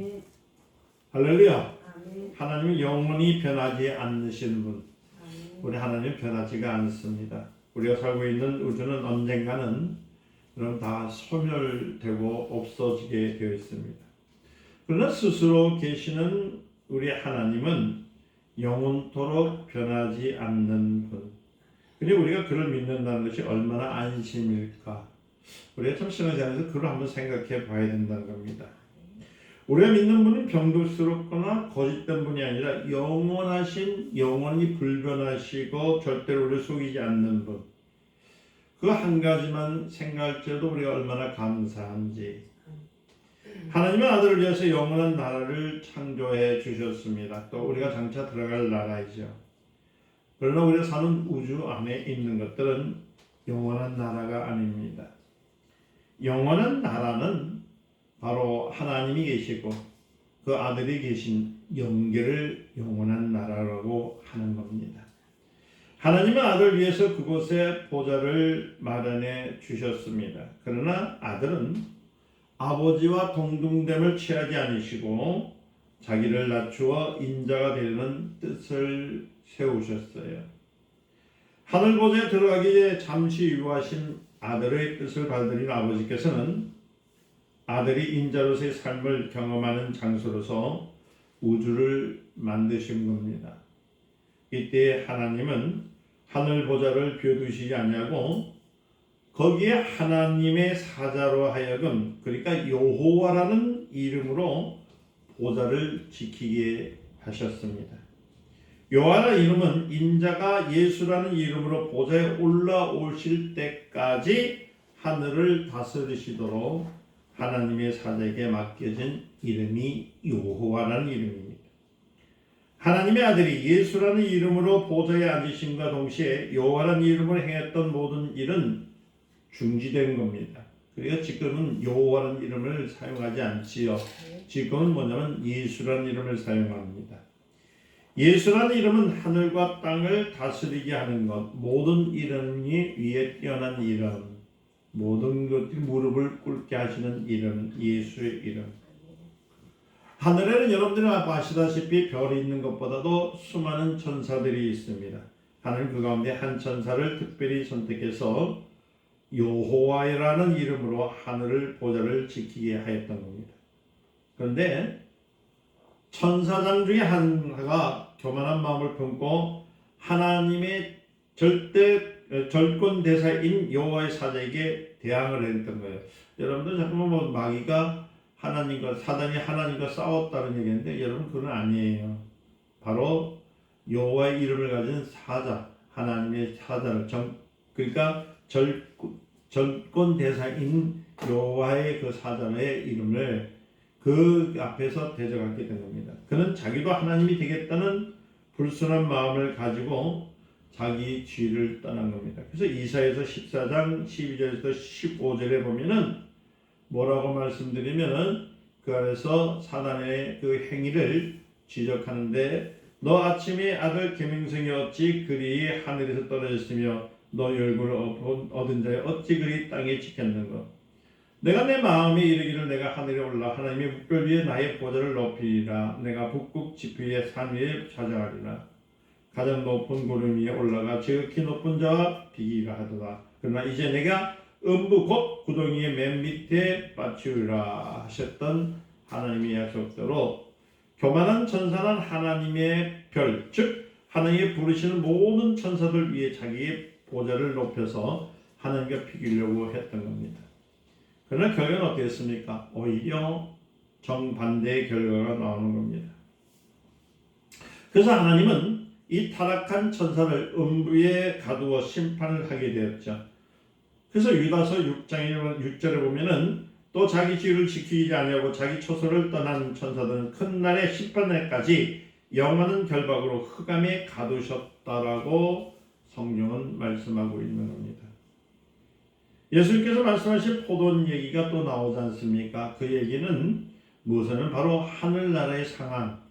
아멘. 할렐루야. 아멘. 하나님은 영원히 변하지 않으시는 분. 아멘. 우리 하나님 변하지가 않습니다. 우리가 살고 있는 우주는 언젠가는 그럼 다 소멸되고 없어지게 되어 있습니다. 그러나 스스로 계시는 우리 하나님은 영원토록 변하지 않는 분. 그리고 우리가 그를 믿는다는 것이 얼마나 안심일까. 우리가 참 신앙생활에서 그걸 한번 생각해 봐야 된다는 겁니다. 우리가 믿는 분은 병들스럽거나 거짓된 분이 아니라 영원하신, 영원히 불변하시고 절대로 우리를 속이지 않는 분. 그 한 가지만 생각할 때도 우리가 얼마나 감사한지. 하나님은 아들을 위해서 영원한 나라를 창조해 주셨습니다. 또 우리가 장차 들어갈 나라이죠. 그러나 우리가 사는 우주 안에 있는 것들은 영원한 나라가 아닙니다. 영원한 나라는 바로 하나님이 계시고 그 아들이 계신 영계를 영원한 나라라고 하는 겁니다. 하나님은 아들을 위해서 그곳에 보좌를 마련해 주셨습니다. 그러나 아들은 아버지와 동등됨을 취하지 않으시고 자기를 낮추어 인자가 되려는 뜻을 세우셨어요. 하늘 보좌에 들어가기 전에 잠시 유하신 아들의 뜻을 받으신 아버지께서는 아들이 인자로서의 삶을 경험하는 장소로서 우주를 만드신 겁니다. 이때 하나님은 하늘 보좌를 비워두시지 아니하고 거기에 하나님의 사자로 하여금, 그러니까 여호와라는 이름으로 보좌를 지키게 하셨습니다. 여호와라는 이름은 인자가 예수라는 이름으로 보좌에 올라오실 때까지 하늘을 다스리시도록 하나님의 사자에게 맡겨진 이름이 여호와라는 이름입니다. 하나님의 아들이 예수라는 이름으로 보좌에 앉으심과 동시에 여호와라는 이름으로 행했던 모든 일은 중지된 겁니다. 그래서 지금은 여호와라는 이름을 사용하지 않지요. 지금은 뭐냐면 예수라는 이름을 사용합니다. 예수라는 이름은 하늘과 땅을 다스리게 하는 것, 모든 이름 위에 뛰어난 이름, 모든 것들이 무릎을 꿇게 하시는 이름, 예수의 이름. 하늘에는 여러분들이 아시다시피 별이 있는 것보다도 수많은 천사들이 있습니다. 하나님 그 가운데 한 천사를 특별히 선택해서 여호와라는 이름으로 하늘을 보좌를 지키게 하였던 겁니다. 그런데 천사장 중에 하나가 교만한 마음을 품고 하나님의 절권 대사인 여호와의 사자에게 대항을 했던 거예요. 여러분들 잠깐만 마귀가 사단이 하나님과 싸웠다는 얘기인데 여러분 그건 아니에요. 바로 여호와의 이름을 가진 사자, 하나님의 사자를 그러니까 절권 대사인 여호와의 그 사자의 이름을 그 앞에서 대적하게 된 겁니다. 그는 자기도 하나님이 되겠다는 불순한 마음을 가지고 자기 죄를 떠난 겁니다. 그래서 이사야서 14장 12절에서 15절에 보면은 뭐라고 말씀드리면은 그 안에서 사단의 그 행위를 지적하는데 너 아침에 아들 계명성이 어찌 그리 하늘에서 떨어졌으며 너 얼굴을 얻은 자여 어찌 그리 땅에 지켰는가. 내가 내 마음에 이르기를 내가 하늘에 올라 하나님의 묵별 위에 나의 보좌를 높이리라. 내가 북극 지표의 산 위에 찾아가리라. 가장 높은 구름 위에 올라가 지극히 높은 자와 비기라 하도다. 그러나 이제 내가 음부 곧 구덩이의 맨 밑에 빠치우리라 하셨던 하나님의 약속대로 교만한 천사는 하나님의 별, 즉 하나님이 부르시는 모든 천사들 위에 자기의 보좌를 높여서 하나님과 비기려고 했던 겁니다. 그러나 결과는 어떻겠습니까? 오히려 정반대의 결과가 나오는 겁니다. 그래서 하나님은 이 타락한 천사를 음부에 가두어 심판을 하게 되었죠. 그래서 유다서 6장 6절에 보면은 또 자기 지위를 지키지 아니하고 자기 초소를 떠난 천사들은 큰 날의 심판날까지 영원한 결박으로 흑암에 가두셨다라고 성경은 말씀하고 있는 겁니다. 예수님께서 말씀하신 포도원 얘기가 또 나오지 않습니까? 그 얘기는 무엇이냐면 바로 하늘나라의 상황,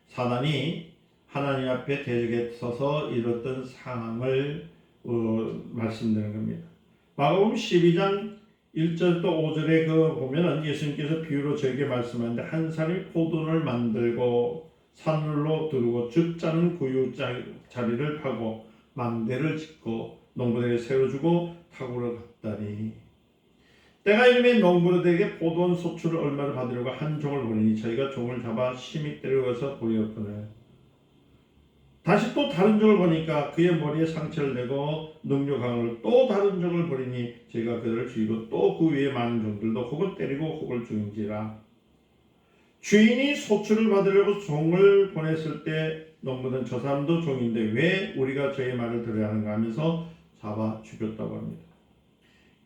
사단이 하나님 앞에 대적에 서서 이뤘던 상황을 말씀드리는 겁니다. 마가복음 12장 1절 또 5절에 그 보면은 예수님께서 비유로 저에게 말씀하는데 한 사람이 포도를 만들고 산으로 두르고 즉 짜는 구유 자리를 파고 망대를 짓고 농부들에게 세워주고 탁으로 갔다니 때가 이르면 농부들에게 포도원 소출을 얼마를 받으려고 한 종을 보내니 저희가 종을 잡아 심히 때려서 보였거늘 다시 또 다른 종을 보니까 그의 머리에 상처를 내고 능력강을 또 다른 종을 보리니 저희가 그들을 죽이고 또 그 위에 많은 종들도 혹을 때리고 혹을 죽인지라 주인이 소출을 받으려고 종을 보냈을 때 농부는 저 사람도 종인데 왜 우리가 저의 말을 들어야 하는가 하면서 잡아 죽였다고 합니다.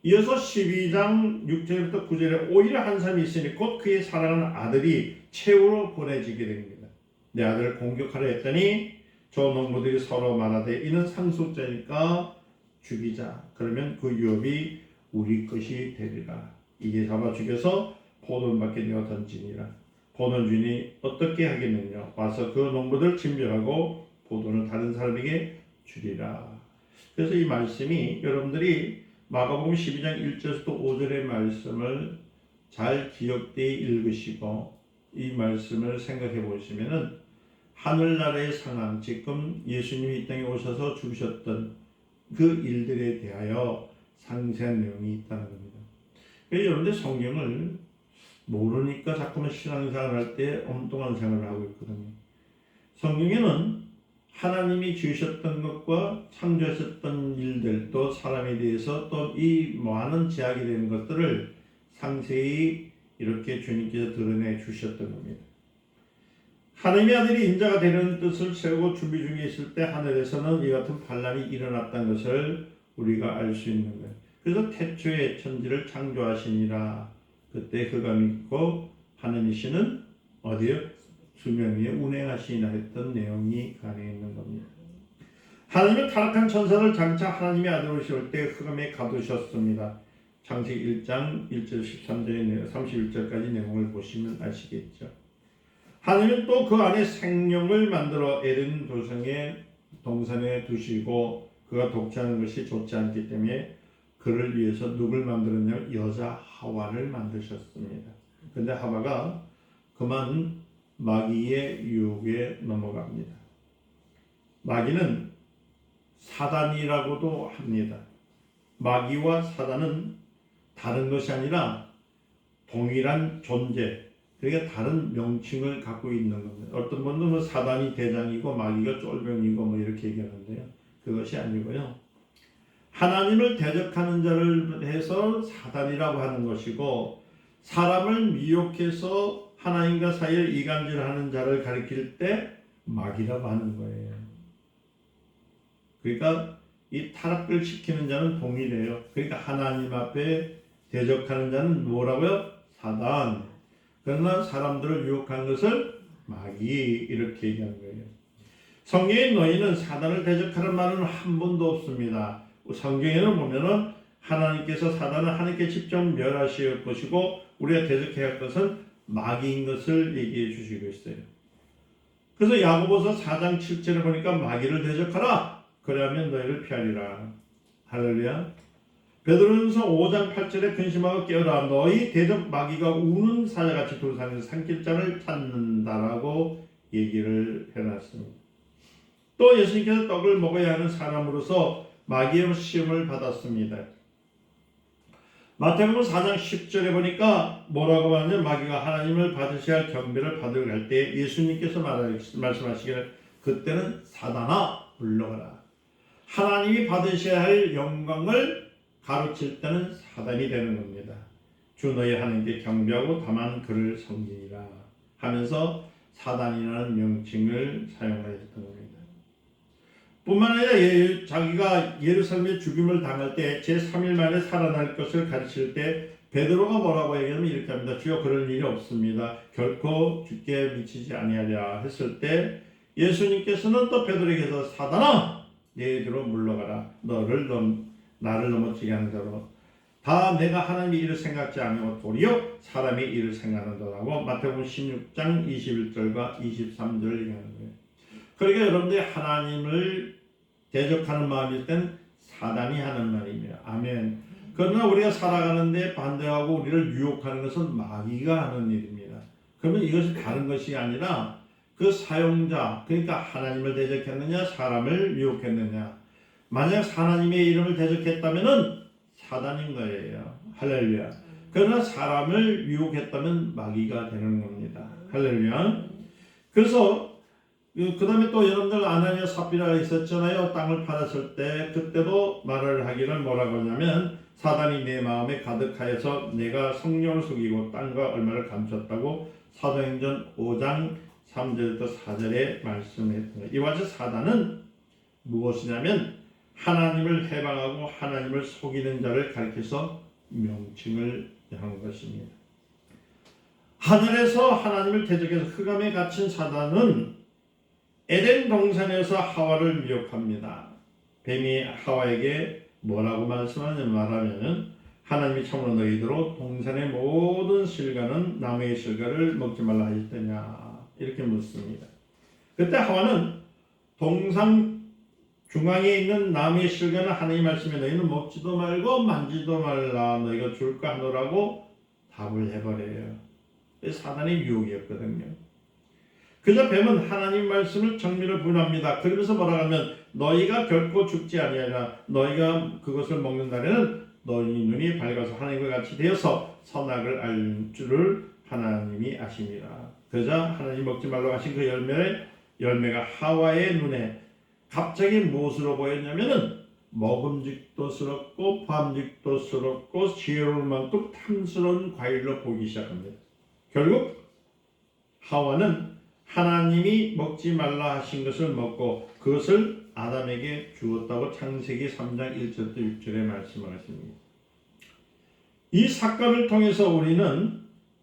이어서 12장 6절부터 9절에 오히려 한 사람이 있으니 곧 그의 사랑하는 아들이 최후로 보내지게 됩니다. 내 아들을 공격하려 했더니 저 농부들이 서로 말하되 이는 상속자니까 죽이자. 그러면 그 유업이 우리 것이 되리라. 이게 잡아 죽여서 포도원 밖에 내어 던지니라. 포도원 주인이 어떻게 하겠느냐. 와서 그 농부들 진멸하고 포도원을 다른 사람에게 주리라. 그래서 이 말씀이 여러분들이 마가복음 12장 1절에서 5절의 말씀을 잘 기억되어 읽으시고 이 말씀을 생각해 보시면은 하늘나라의 상황, 지금 예수님이 이 땅에 오셔서 죽으셨던 그 일들에 대하여 상세한 내용이 있다는 겁니다. 그래서 여러분들 성경을 모르니까 자꾸만 신앙생활을 할 때 엉뚱한 생활을 하고 있거든요. 성경에는 하나님이 지으셨던 것과 창조하셨던 일들 또 사람에 대해서 또 이 많은 제약이 되는 것들을 상세히 이렇게 주님께서 드러내 주셨던 겁니다. 하나님의 아들이 인자가 되는 뜻을 세우고 준비 중에 있을 때 하늘에서는 이 같은 반란이 일어났다는 것을 우리가 알 수 있는 거예요. 그래서 태초에 천지를 창조하시니라. 그때 그가 믿고 하느니시는 어디요? 수면 위에 운행하시나 했던 내용이 간에 있는 겁니다. 하나님은 타락한 천사를 장차 하나님의 아들로 씌울 때 흑암에 가두셨습니다. 창세기 1장 1절 13절에 31절까지 내용을 보시면 아시겠죠. 하나님은 또 그 안에 생명을 만들어 에덴 도성의 동산에 두시고 그가 독차하는 것이 좋지 않기 때문에 그를 위해서 누굴 만들었냐면 여자 하와를 만드셨습니다. 그런데 하와가 그만 마귀의 유혹에 넘어갑니다. 마귀는 사단이라고도 합니다. 마귀와 사단은 다른 것이 아니라 동일한 존재, 그러니까 다른 명칭을 갖고 있는 겁니다. 어떤 분들은 뭐 사단이 대장이고 마귀가 쫄병이고 뭐 이렇게 얘기하는데요. 그것이 아니고요. 하나님을 대적하는 자를 해서 사단이라고 하는 것이고 사람을 미혹해서 하나님과 사이를 이간질하는 자를 가리킬 때 마귀라고 하는 거예요. 그러니까 이 타락을 시키는 자는 동일해요. 그러니까 하나님 앞에 대적하는 자는 뭐라고요? 사단. 그러나 사람들을 유혹한 것을 마귀 이렇게 얘기하는 거예요. 성경에 너희는 사단을 대적하는 말은 한 번도 없습니다. 성경에는 보면은 하나님께서 사단을 하나님께 직접 멸하실 것이고 우리가 대적해야 할 것은 마귀인 것을 얘기해 주시고 있어요. 그래서 야고보서 4장 7절에 보니까 마귀를 대적하라. 그러면 너희를 피하리라. 할렐루야. 베드로전서 5장 8절에 근심하고 깨어라. 너희 대적 마귀가 우는 사자같이 돌아다니면서 삼킬 자를 찾는다라고 얘기를 해놨습니다. 또 예수님께서 떡을 먹어야 하는 사람으로서 마귀의 시험을 받았습니다. 마태복음 4장 10절에 보니까 뭐라고 하냐면 마귀가 하나님을 받으셔야 할 경배를 받으러 갈 때 예수님께서 말씀하시기를 그때는 사단아 물러가라. 하나님이 받으셔야 할 영광을 가로칠 때는 사단이 되는 겁니다. 주 너희 하나님께 경배하고 다만 그를 섬기니라 하면서 사단이라는 명칭을 사용하였던 겁니다. 뿐만 아니라 자기가 예루살렘에 죽임을 당할 때 제3일 만에 살아날 것을 가르칠 때 베드로가 뭐라고 얘기하면 이렇게 합니다. 주여 그럴 일이 없습니다. 결코 죽게 미치지 아니하리라 했을 때 예수님께서는 또 베드로에게서 사단아 너희들로 물러가라. 나를 넘어지게 하는 자로 다 내가 하나님의 일을 생각지 않고 도리어 사람의 일을 생각한다라고 마태복음 16장 21절과 23절을 얘기하는 거예요. 그러니까 여러분들이 하나님을 대적하는 마음일 땐 사단이 하는 말입니다. 아멘. 그러나 우리가 살아가는데 반대하고 우리를 유혹하는 것은 마귀가 하는 일입니다. 그러면 이것이 다른 것이 아니라 그 사용자, 그러니까 하나님을 대적했느냐 사람을 유혹했느냐. 만약 하나님의 이름을 대적했다면은 사단인 거예요. 할렐루야. 그러나 사람을 유혹했다면 마귀가 되는 겁니다. 할렐루야. 그래서 그 다음에 또 여러분들 아나니아 삽비라가 있었잖아요. 땅을 팔았을 때 그때도 말을 하기를 뭐라고 하냐면 사단이 내 마음에 가득하여서 내가 성령을 속이고 땅과 얼마를 감췄다고 사도행전 5장 3절부터 4절에 말씀했던 거예요. 이와 같이 사단은 무엇이냐면 하나님을 해방하고 하나님을 속이는 자를 가리켜서 명칭을 한 것입니다. 하늘에서 하나님을 대적해서 흑암에 갇힌 사단은 에덴 동산에서 하와를 미혹합니다. 뱀이 하와에게 뭐라고 말하냐면 하나님이 참으로 너희들로 동산의 모든 실과는 나무의 실과를 먹지 말라 하셨더냐 이렇게 묻습니다. 그때 하와는 동산 중앙에 있는 나무의 실과는 하나님 말씀에 너희는 먹지도 말고 만지도 말라 너희가 줄까 하노라고 답을 해버려요. 사단의 유혹이었거든요. 그저 뱀은 하나님 말씀을 정밀을 부인합니다. 그러면서 뭐라 하면 너희가 결코 죽지 아니하리라. 너희가 그것을 먹는 날에는 너희 눈이 밝아서 하나님과 같이 되어서 선악을 알 줄을 하나님이 아십니다. 그저 하나님 먹지 말라고 하신 그 열매가 하와의 눈에 갑자기 무엇으로 보였냐면은 먹음직도스럽고 밤직도스럽고 지혜로울 만큼 탐스러운 과일로 보이기 시작합니다. 결국 하와는 하나님이 먹지 말라 하신 것을 먹고 그것을 아담에게 주었다고 창세기 3장 1절부터 6절에 말씀하십니다. 이 사건을 통해서 우리는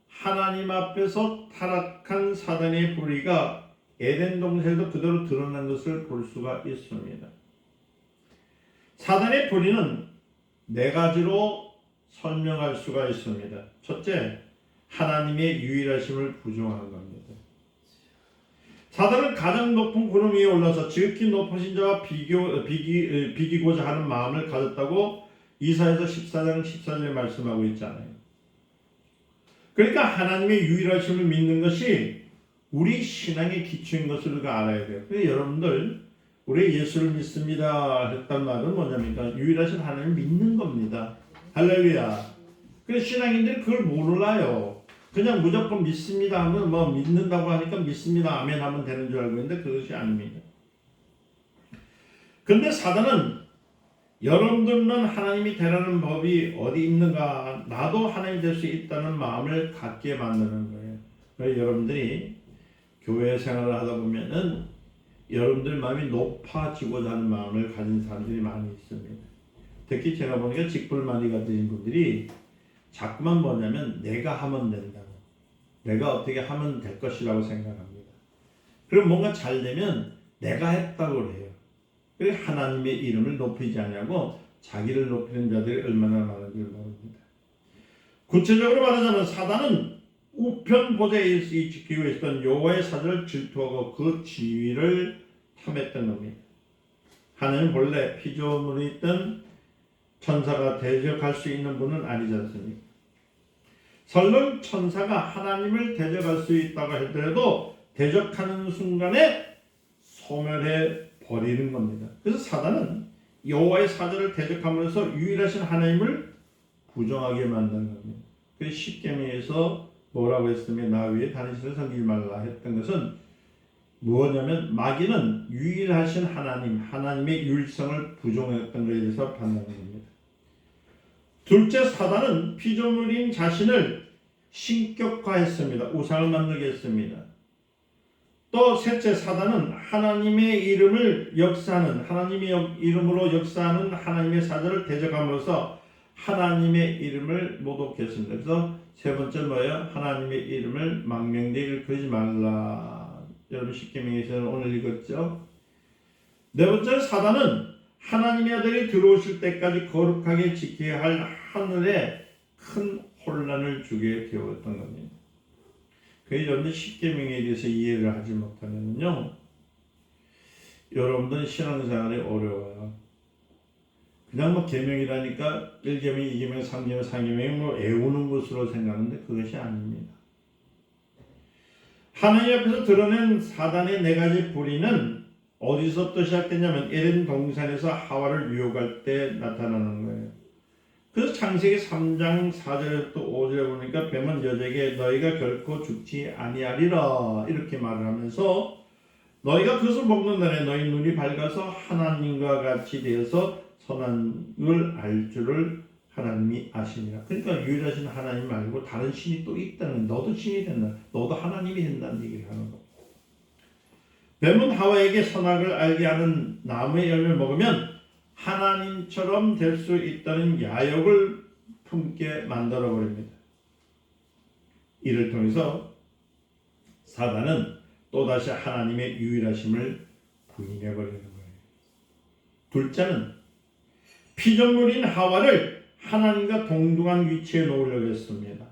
하나님 앞에서 타락한 사단의 불의가 에덴 동산에도 그대로 드러난 것을 볼 수가 있습니다. 사단의 불의는 네 가지로 설명할 수가 있습니다. 첫째, 하나님의 유일하심을 부정한 겁니다. 사단은 가장 높은 구름 위에 올라서 지극히 높으신 자와 비기고자 하는 마음을 가졌다고 이사야서 14장 14절에 말씀하고 있잖아요. 그러니까 하나님의 유일하심을 믿는 것이 우리 신앙의 기초인 것을 우리가 알아야 돼요. 그래서 여러분들 우리 예수를 믿습니다 했단 말은 뭐냐면 유일하신 하나님을 믿는 겁니다. 할렐루야. 그래서 신앙인들이 그걸 몰라요. 그냥 무조건 믿습니다 하면 뭐 믿는다고 하니까 믿습니다 아멘 하면 되는 줄 알고 있는데 그것이 아닙니다. 근데 사단은 여러분들은 하나님이 되라는 법이 어디 있는가, 나도 하나님 될 수 있다는 마음을 갖게 만드는 거예요. 그래서 여러분들이 교회 생활을 하다 보면은 여러분들 마음이 높아지고자 하는 마음을 가진 사람들이 많이 있습니다. 특히 제가 보니까 직불만이가 되신 분들이 자꾸만 뭐냐면 내가 하면 된다고, 내가 어떻게 하면 될 것이라고 생각합니다. 그럼 뭔가 잘 되면 내가 했다고 해요. 그래서 하나님의 이름을 높이지 않냐고 자기를 높이는 자들이 얼마나 많은지 모릅니다. 구체적으로 말하자면 사단은 우편 보좌에 지키고 있었던 여호와의 사자를 질투하고 그 지위를 탐했던 겁니다. 하나님 본래 피조물이 있던 천사가 대적할 수 있는 분은 아니지 않습니까? 설령 천사가 하나님을 대적할 수 있다고 하더라도 대적하는 순간에 소멸해 버리는 겁니다. 그래서 사단은 여호와의 사자를 대적하면서 유일하신 하나님을 부정하게 만드는 겁니다. 그래서 십계명에서 뭐라고 했으면 나 위에 다른 신을 섬기지 말라 했던 것은 무엇이냐면 마귀는 유일하신 하나님의 유일성을 부정했던 것에 대해서 판단하는 겁니다. 둘째, 사단은 피조물인 자신을 신격화했습니다. 우상을 만들게 했습니다. 또 셋째, 사단은 하나님의 이름을 역사하는, 하나님의 이름으로 역사하는 하나님의 사자를 대적함으로써 하나님의 이름을 모독했습니다. 그래서 세 번째 뭐예요? 하나님의 이름을 망명되게 일컬지 말라. 여러분 십계명에서는 오늘 읽었죠? 네 번째, 사단은 하나님의 아들이 들어오실 때까지 거룩하게 지켜야 할 하늘에 큰 혼란을 주게 되었던 겁니다. 그래서 여러분들 십계명에 대해서 이해를 하지 못하면요, 여러분들 신앙생활이 어려워요. 그냥 뭐 계명이라니까 1계명, 2계명, 3계명, 4계명 뭐 애우는 것으로 생각하는데 그것이 아닙니다. 하나님 앞에서 드러낸 사단의 네 가지 불의는 어디서부터 시작됐냐면 에덴 동산에서 하와를 유혹할 때 나타나는 거예요. 그래서 창세기 3장 4절부터 5절에 보니까 뱀은 여자에게 너희가 결코 죽지 아니하리라 이렇게 말을 하면서 너희가 그것을 먹는 날에 너희 눈이 밝아서 하나님과 같이 되어서 선악을 알 줄을 하나님이 아시니라. 그러니까 유일하신 하나님 말고 다른 신이 또 있다는, 너도 신이 된다, 너도 하나님이 된다는 얘기를 하는 거. 뱀은 하와에게 선악을 알게 하는 나무의 열매를 먹으면 하나님처럼 될 수 있다는 야욕을 품게 만들어 버립니다. 이를 통해서 사단은 또다시 하나님의 유일하심을 부인해 버리는 거예요. 둘째는 피조물인 하와를 하나님과 동등한 위치에 놓으려고 했습니다.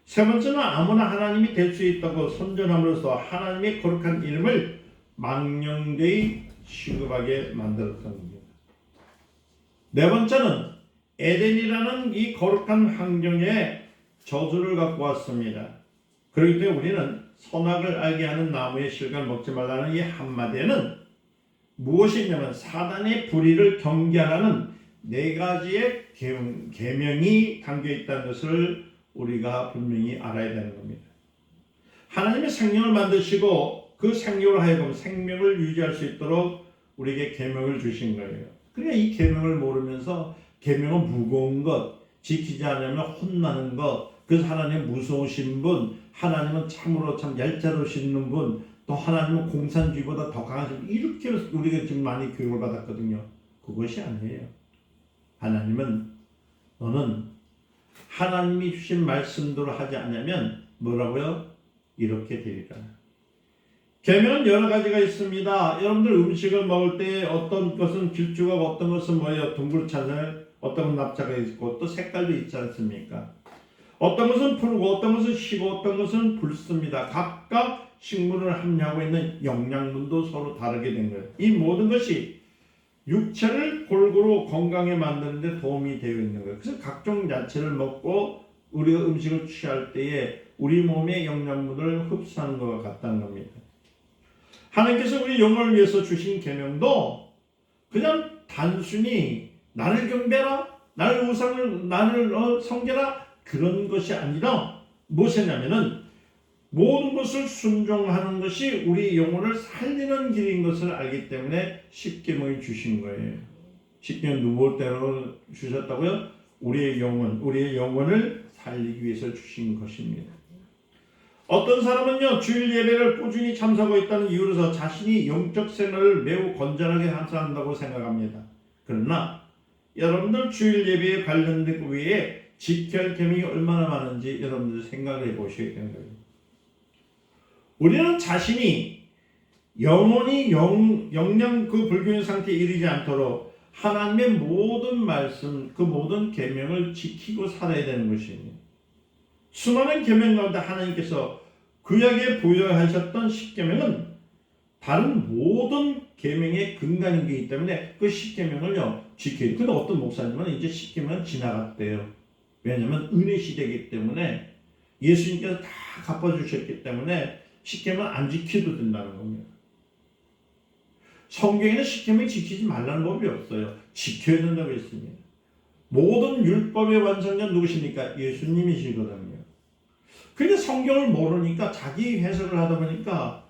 세 번째는 아무나 하나님이 될 수 있다고 선전함으로써 하나님의 거룩한 이름을 망령되이 취급하게 만들었던 겁니다. 네 번째는 에덴이라는 이 거룩한 환경에 저주를 갖고 왔습니다. 그렇기 때문에 우리는 선악을 알게 하는 나무의 실과를 먹지 말라는 이 한마디에는 무엇이냐면 사단의 불의를 경계하라는 네 가지의 계명이 담겨 있다는 것을 우리가 분명히 알아야 되는 겁니다. 하나님의 생명을 만드시고 그 생명을 하여금 생명을 유지할 수 있도록 우리에게 계명을 주신 거예요. 그러니까 이 계명을 모르면서 계명은 무거운 것, 지키지 않으면 혼나는 것, 그래서 하나님 무서우신 분, 하나님은 참으로 참 얄짤로 씻는 분, 또 하나님은 공산주의보다 더 강하신 분, 이렇게 우리가 지금 많이 교육을 받았거든요. 그것이 아니에요. 하나님은 너는 하나님이 주신 말씀대로 하지 않으면 뭐라고요? 이렇게 되리라. 계명은 여러 가지가 있습니다. 여러분들 음식을 먹을 때 어떤 것은 길쭉하고 어떤 것은 뭐예요? 둥글잖아요. 어떤 건 납작가 있고 또 색깔도 있지 않습니까? 어떤 것은 푸르고 어떤 것은 시고 어떤 것은 붉습니다. 각각 식물을 함유하고 있는 영양분도 서로 다르게 된 거예요. 이 모든 것이 육체를 골고루 건강에 만드는 데 도움이 되어 있는 거예요. 그래서 각종 야채를 먹고 우리가 음식을 취할 때에 우리 몸의 영양분을 흡수하는 것과 같다는 겁니다. 하나님께서 우리 영혼을 위해서 주신 계명도 그냥 단순히 나를 경배하라, 나를 우상을 나를 섬겨라 그런 것이 아니라 무엇이냐면은 모든 것을 순종하는 것이 우리 영혼을 살리는 길인 것을 알기 때문에 십계명을 주신 거예요. 십계명 누구때로 주셨다고요? 우리의 영혼을 살리기 위해서 주신 것입니다. 어떤 사람은요 주일 예배를 꾸준히 참석하고 있다는 이유로서 자신이 영적 생활을 매우 건전하게 한다고 생각합니다. 그러나 여러분들 주일 예배에 관련된 외에 지켜야 할 계명이 얼마나 많은지 여러분들 생각을 해보셔야 되는 거예요. 우리는 자신이 영혼이 영영 그 불균형 상태에 이르지 않도록 하나님의 모든 말씀, 그 모든 계명을 지키고 살아야 되는 것입니다. 수많은 계명 가운데 하나님께서 구약에 부여하셨던 십계명은 다른 모든 계명의 근간이기 때문에 그 십계명을요 지켜야 돼요. 근데 어떤 목사님은 이제 십계명은 지나갔대요. 왜냐하면 은혜 시대이기 때문에 예수님께서 다 갚아주셨기 때문에 십계명 안 지켜도 된다는 겁니다. 성경에는 십계명 지키지 말라는 법이 없어요. 지켜야 된다고 했습니다. 모든 율법의 완성자 누구십니까? 예수님이시거든요. 그런데 성경을 모르니까 자기 해석을 하다 보니까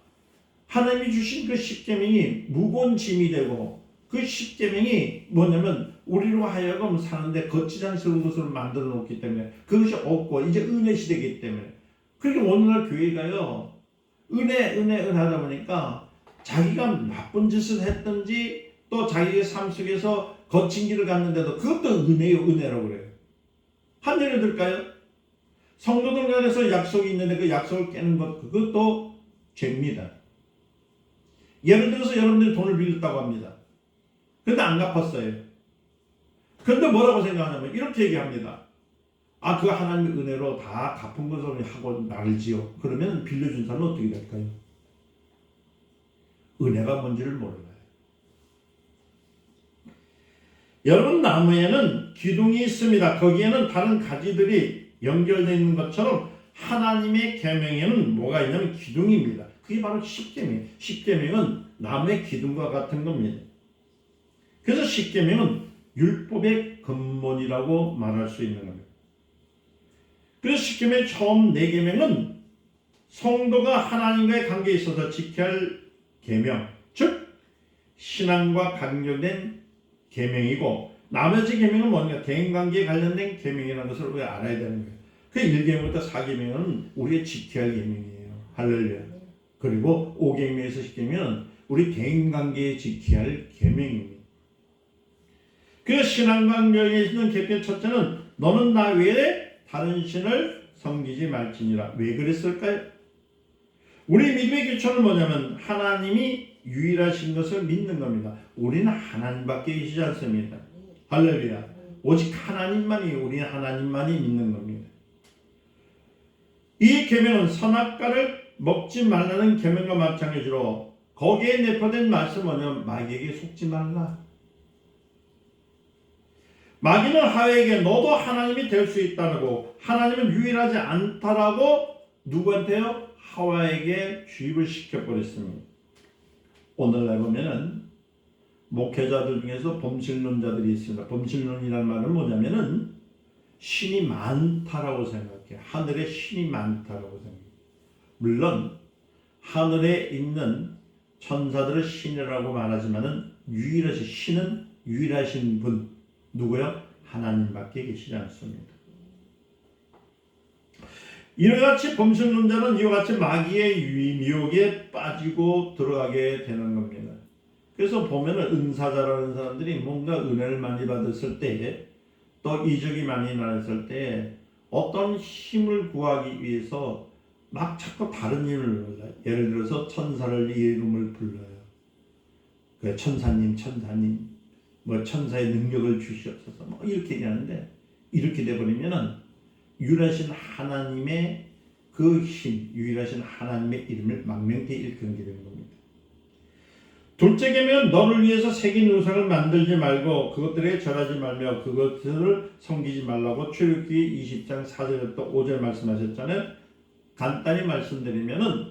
하나님이 주신 그 십계명이 무거운 짐이 되고 그 십계명이 뭐냐면 우리로 하여금 사는데 거치장스러운 것을 만들어 놓기 때문에 그것이 없고 이제 은혜 시대이기 때문에 그러니까 오늘날 교회가요 은혜 하다 보니까 자기가 나쁜 짓을 했든지 또 자기의 삶 속에서 거친 길을 갔는데도 그것도 은혜라고 그래요. 한 예를 들까요? 성도들 간에서 약속이 있는데 그 약속을 깨는 것 그것도 죄입니다. 예를 들어서 여러분들이 돈을 빌렸다고 합니다. 근데 안 갚았어요. 근데 뭐라고 생각하냐면 이렇게 얘기합니다. 아, 그거 하나님의 은혜로 다 갚은 것으로 하고 말지요. 그러면 빌려준 사람은 어떻게 될까요? 은혜가 뭔지를 몰라요. 여러분, 나무에는 기둥이 있습니다. 거기에는 다른 가지들이 연결되어 있는 것처럼 하나님의 계명에는 뭐가 있냐면 기둥입니다. 그게 바로 십계명. 십계명은 나무의 기둥과 같은 겁니다. 그래서 십계명은 율법의 근본이라고 말할 수 있는 겁니다. 그래서 십계명의 처음 네 계명은 성도가 하나님과의 관계에 있어서 지켜야 할 계명, 즉 신앙과 관련된 계명이고, 나머지 계명은 뭔가 대인관계에 관련된 계명이라는 것을 우리가 알아야 되는 거예요. 그 1계명부터 4계명은 우리가 지켜야 할 계명이에요. 할렐루야. 그리고 5계명에서 10계명은 우리 대인관계에 지켜야 할 계명입니다. 그 신앙관계에 있는 계명 첫째는 너는 나 외에 다른 신을 섬기지 말지니라. 왜 그랬을까요? 우리 믿음의 기초는 뭐냐면 하나님이 유일하신 것을 믿는 겁니다. 우리는 하나님밖에 계시지 않습니다. 할렐루야. 오직 하나님만이, 우리는 하나님만이 믿는 겁니다. 이 계명은 선악과를 먹지 말라는 계명과 마찬가지로 거기에 내포된 말씀은 뭐냐면 마귀에게 속지 말라. 마귀는 하와에게 너도 하나님이 될 수 있다고, 하나님은 유일하지 않다라고 누구한테요? 하와에게 주입을 시켜버렸습니다. 오늘날 보면은 목회자들 중에서 범신론자들이 있습니다. 범신론이라는 말은 뭐냐면은 신이 많다라고 생각해요. 하늘에 신이 많다라고 생각해요. 물론 하늘에 있는 천사들을 신이라고 말하지만은 유일하신 신은 유일하신 분 누구요? 하나님밖에 계시지 않습니다. 이와 같이 범신론자는 이와 같이 마귀의 미혹에 빠지고 들어가게 되는 겁니다. 그래서 보면은 은사자라는 사람들이 뭔가 은혜를 많이 받았을 때에, 또 이적이 많이 나왔을 때에 어떤 힘을 구하기 위해서 막 자꾸 다른 이름을 불러요. 예를 들어서 천사를 이름을 불러요. 그 천사님, 뭐 천사의 능력을 주시옵소서, 뭐 이렇게 얘기하는데, 이렇게 돼버리면은 유일하신 하나님의 그 힘, 유일하신 하나님의 이름을 망명케 일컫게 되는 겁니다. 둘째 계명은 너를 위해서 새긴 우상을 만들지 말고 그것들에 절하지 말며 그것들을 섬기지 말라고 출애굽기 20장 4절부터 5절 말씀하셨잖아요. 간단히 말씀드리면은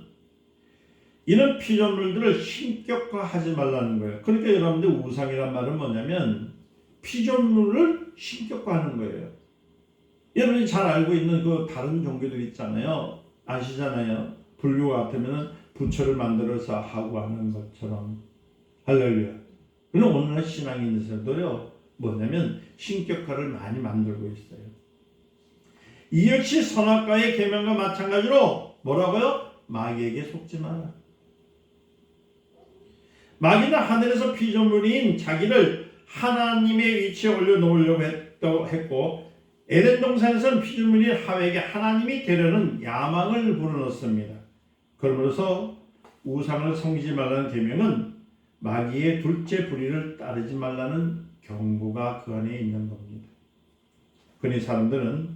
이는 피조물들을 신격화하지 말라는 거예요. 그러니까 여러분들 우상이란 말은 뭐냐면 피조물을 신격화하는 거예요. 여러분이 잘 알고 있는 그 다른 종교들 있잖아요. 아시잖아요. 불교 같으면 부처를 만들어서 하고 하는 것처럼. 할렐루야. 그럼 오늘날 신앙이 있는 사람들이요, 뭐냐면 신격화를 많이 만들고 있어요. 이 역시 선악과의 계명과 마찬가지로 뭐라고요? 마귀에게 속지 마라. 마귀는 하늘에서 피조물인 자기를 하나님의 위치에 올려놓으려고 했고, 에덴 동산에서는 피조물인 하와에게 하나님이 되려는 야망을 불어넣습니다. 그러므로서 우상을 섬기지 말라는 계명은 마귀의 둘째 불의를 따르지 말라는 경고가 그 안에 있는 겁니다. 그러니 사람들은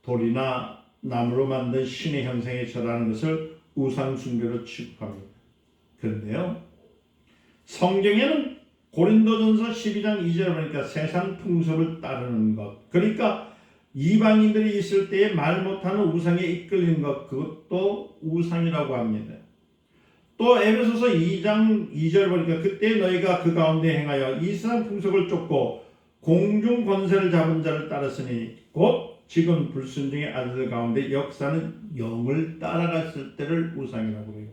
돌이나 나무로 만든 신의 형상에 절하는 것을 우상 숭배로 취급합니다. 그런데요, 성경에는 고린도전서 12장 2절에 보니까 세상 풍습을 따르는 것, 그러니까 이방인들이 있을 때에 말 못하는 우상에 이끌린 것, 그것도 우상이라고 합니다. 또 에베소서 2장 2절 보니까 그때 너희가 그 가운데 행하여 이 세상 풍속을 쫓고 공중 권세를 잡은 자를 따랐으니 곧 지금 불순종의 아들들 가운데 역사는 영을 따라갔을 때를 우상이라고 해요.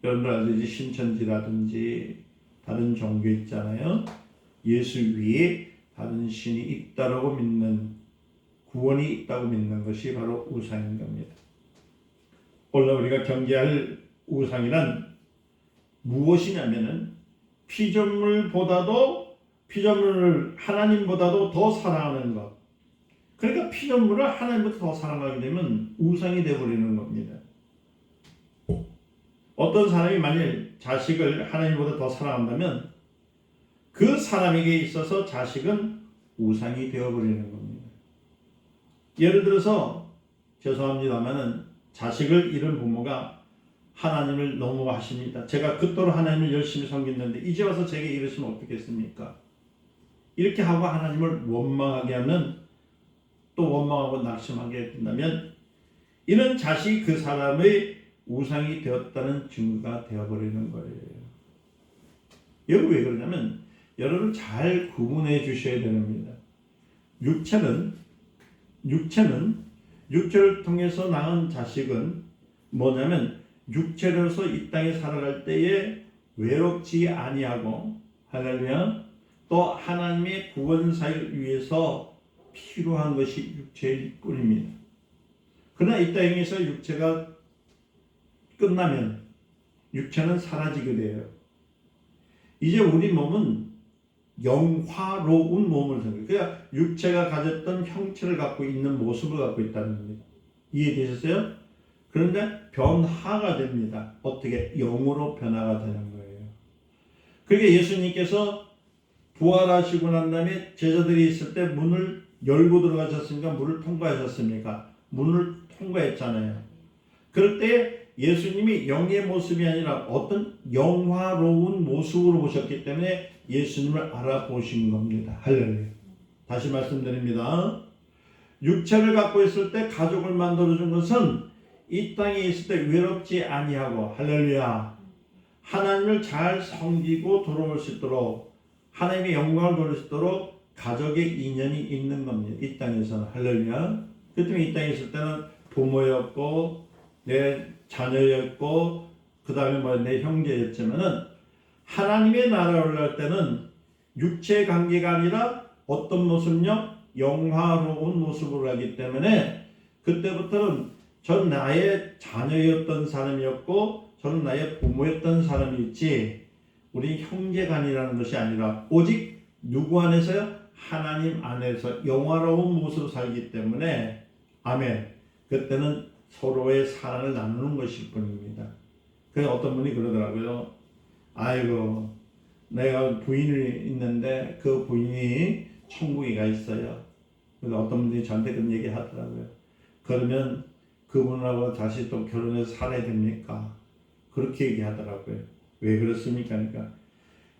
여러분들 아시지? 신천지라든지 다른 종교 있잖아요. 예수 위에 다른 신이 있다라고 믿는, 구원이 있다고 믿는 것이 바로 우상인 겁니다. 오늘 우리가 경계할 우상이란 무엇이냐면은 피조물을 하나님보다도 더 사랑하는 것. 그러니까 피조물을 하나님보다 더 사랑하게 되면 우상이 되어버리는 겁니다. 어떤 사람이 만일 자식을 하나님보다 더 사랑한다면 그 사람에게 있어서 자식은 우상이 되어버리는 겁니다. 예를 들어서 죄송합니다만은 자식을 잃은 부모가 하나님을 너무 하십니다. 제가 그토록 하나님을 열심히 섬겼는데 이제 와서 제게 이러시면 어떻겠습니까? 이렇게 하고 하나님을 원망하게 하면 또 원망하고 낙심하게 된다면 이는 자식이 그 사람의 우상이 되었다는 증거가 되어버리는 거예요. 여기 왜 그러냐면 여러분 잘 구분해 주셔야 됩니다. 육체를 통해서 낳은 자식은 뭐냐면 육체로서 이 땅에 살아갈 때에 외롭지 아니하고 할렐루야 또 하나님의 구원사를 위해서 필요한 것이 육체일 뿐입니다. 그러나 이 땅에서 육체가 끝나면 육체는 사라지게 돼요. 이제 우리 몸은 영화로운 몸을 생겨요. 그러니까 육체가 가졌던 형체를 갖고 있는 모습을 갖고 있다는 겁니다. 이해되셨어요? 그런데 변화가 됩니다. 어떻게? 영으로 변화가 되는 거예요. 그러니까 예수님께서 부활하시고 난 다음에 제자들이 있을 때 문을 열고 들어가셨습니까? 문을 통과하셨습니까? 문을 통과했잖아요. 그럴 때 예수님이 영의 모습이 아니라 어떤 영화로운 모습으로 보셨기 때문에 예수님을 알아보신 겁니다. 할렐루야. 다시 말씀드립니다. 육체를 갖고 있을 때 가족을 만들어준 것은 이 땅에 있을 때 외롭지 아니하고 할렐루야 하나님을 잘 섬기고 돌아올 수 있도록 하나님의 영광을 돌릴 수 있도록 가족의 인연이 있는 겁니다. 이 땅에서는 할렐루야. 그 때문에 이 땅에 있을 때는 부모였고 내 자녀였고 그 다음에 내 형제였지만은 하나님의 나라에 올라갈 때는 육체 관계가 아니라 어떤 모습요? 영화로운 모습으로 하기 때문에 그때부터는 전 나의 자녀였던 사람이었고 저는 나의 부모였던 사람이었지 우리 형제간이라는 것이 아니라 오직 누구 안에서요? 하나님 안에서 영화로운 모습으로 살기 때문에 아멘. 그때는 서로의 사랑을 나누는 것일 뿐입니다. 그래서 어떤 분이 그러더라고요. 아이고 내가 부인이 있는데 그 부인이 천국에 가 있어요. 그래서 어떤 분들이 저한테 그런 얘기 하더라고요. 그러면 그분하고 다시 또 결혼해서 살아야 됩니까? 그렇게 얘기하더라고요. 왜 그렇습니까? 그러니까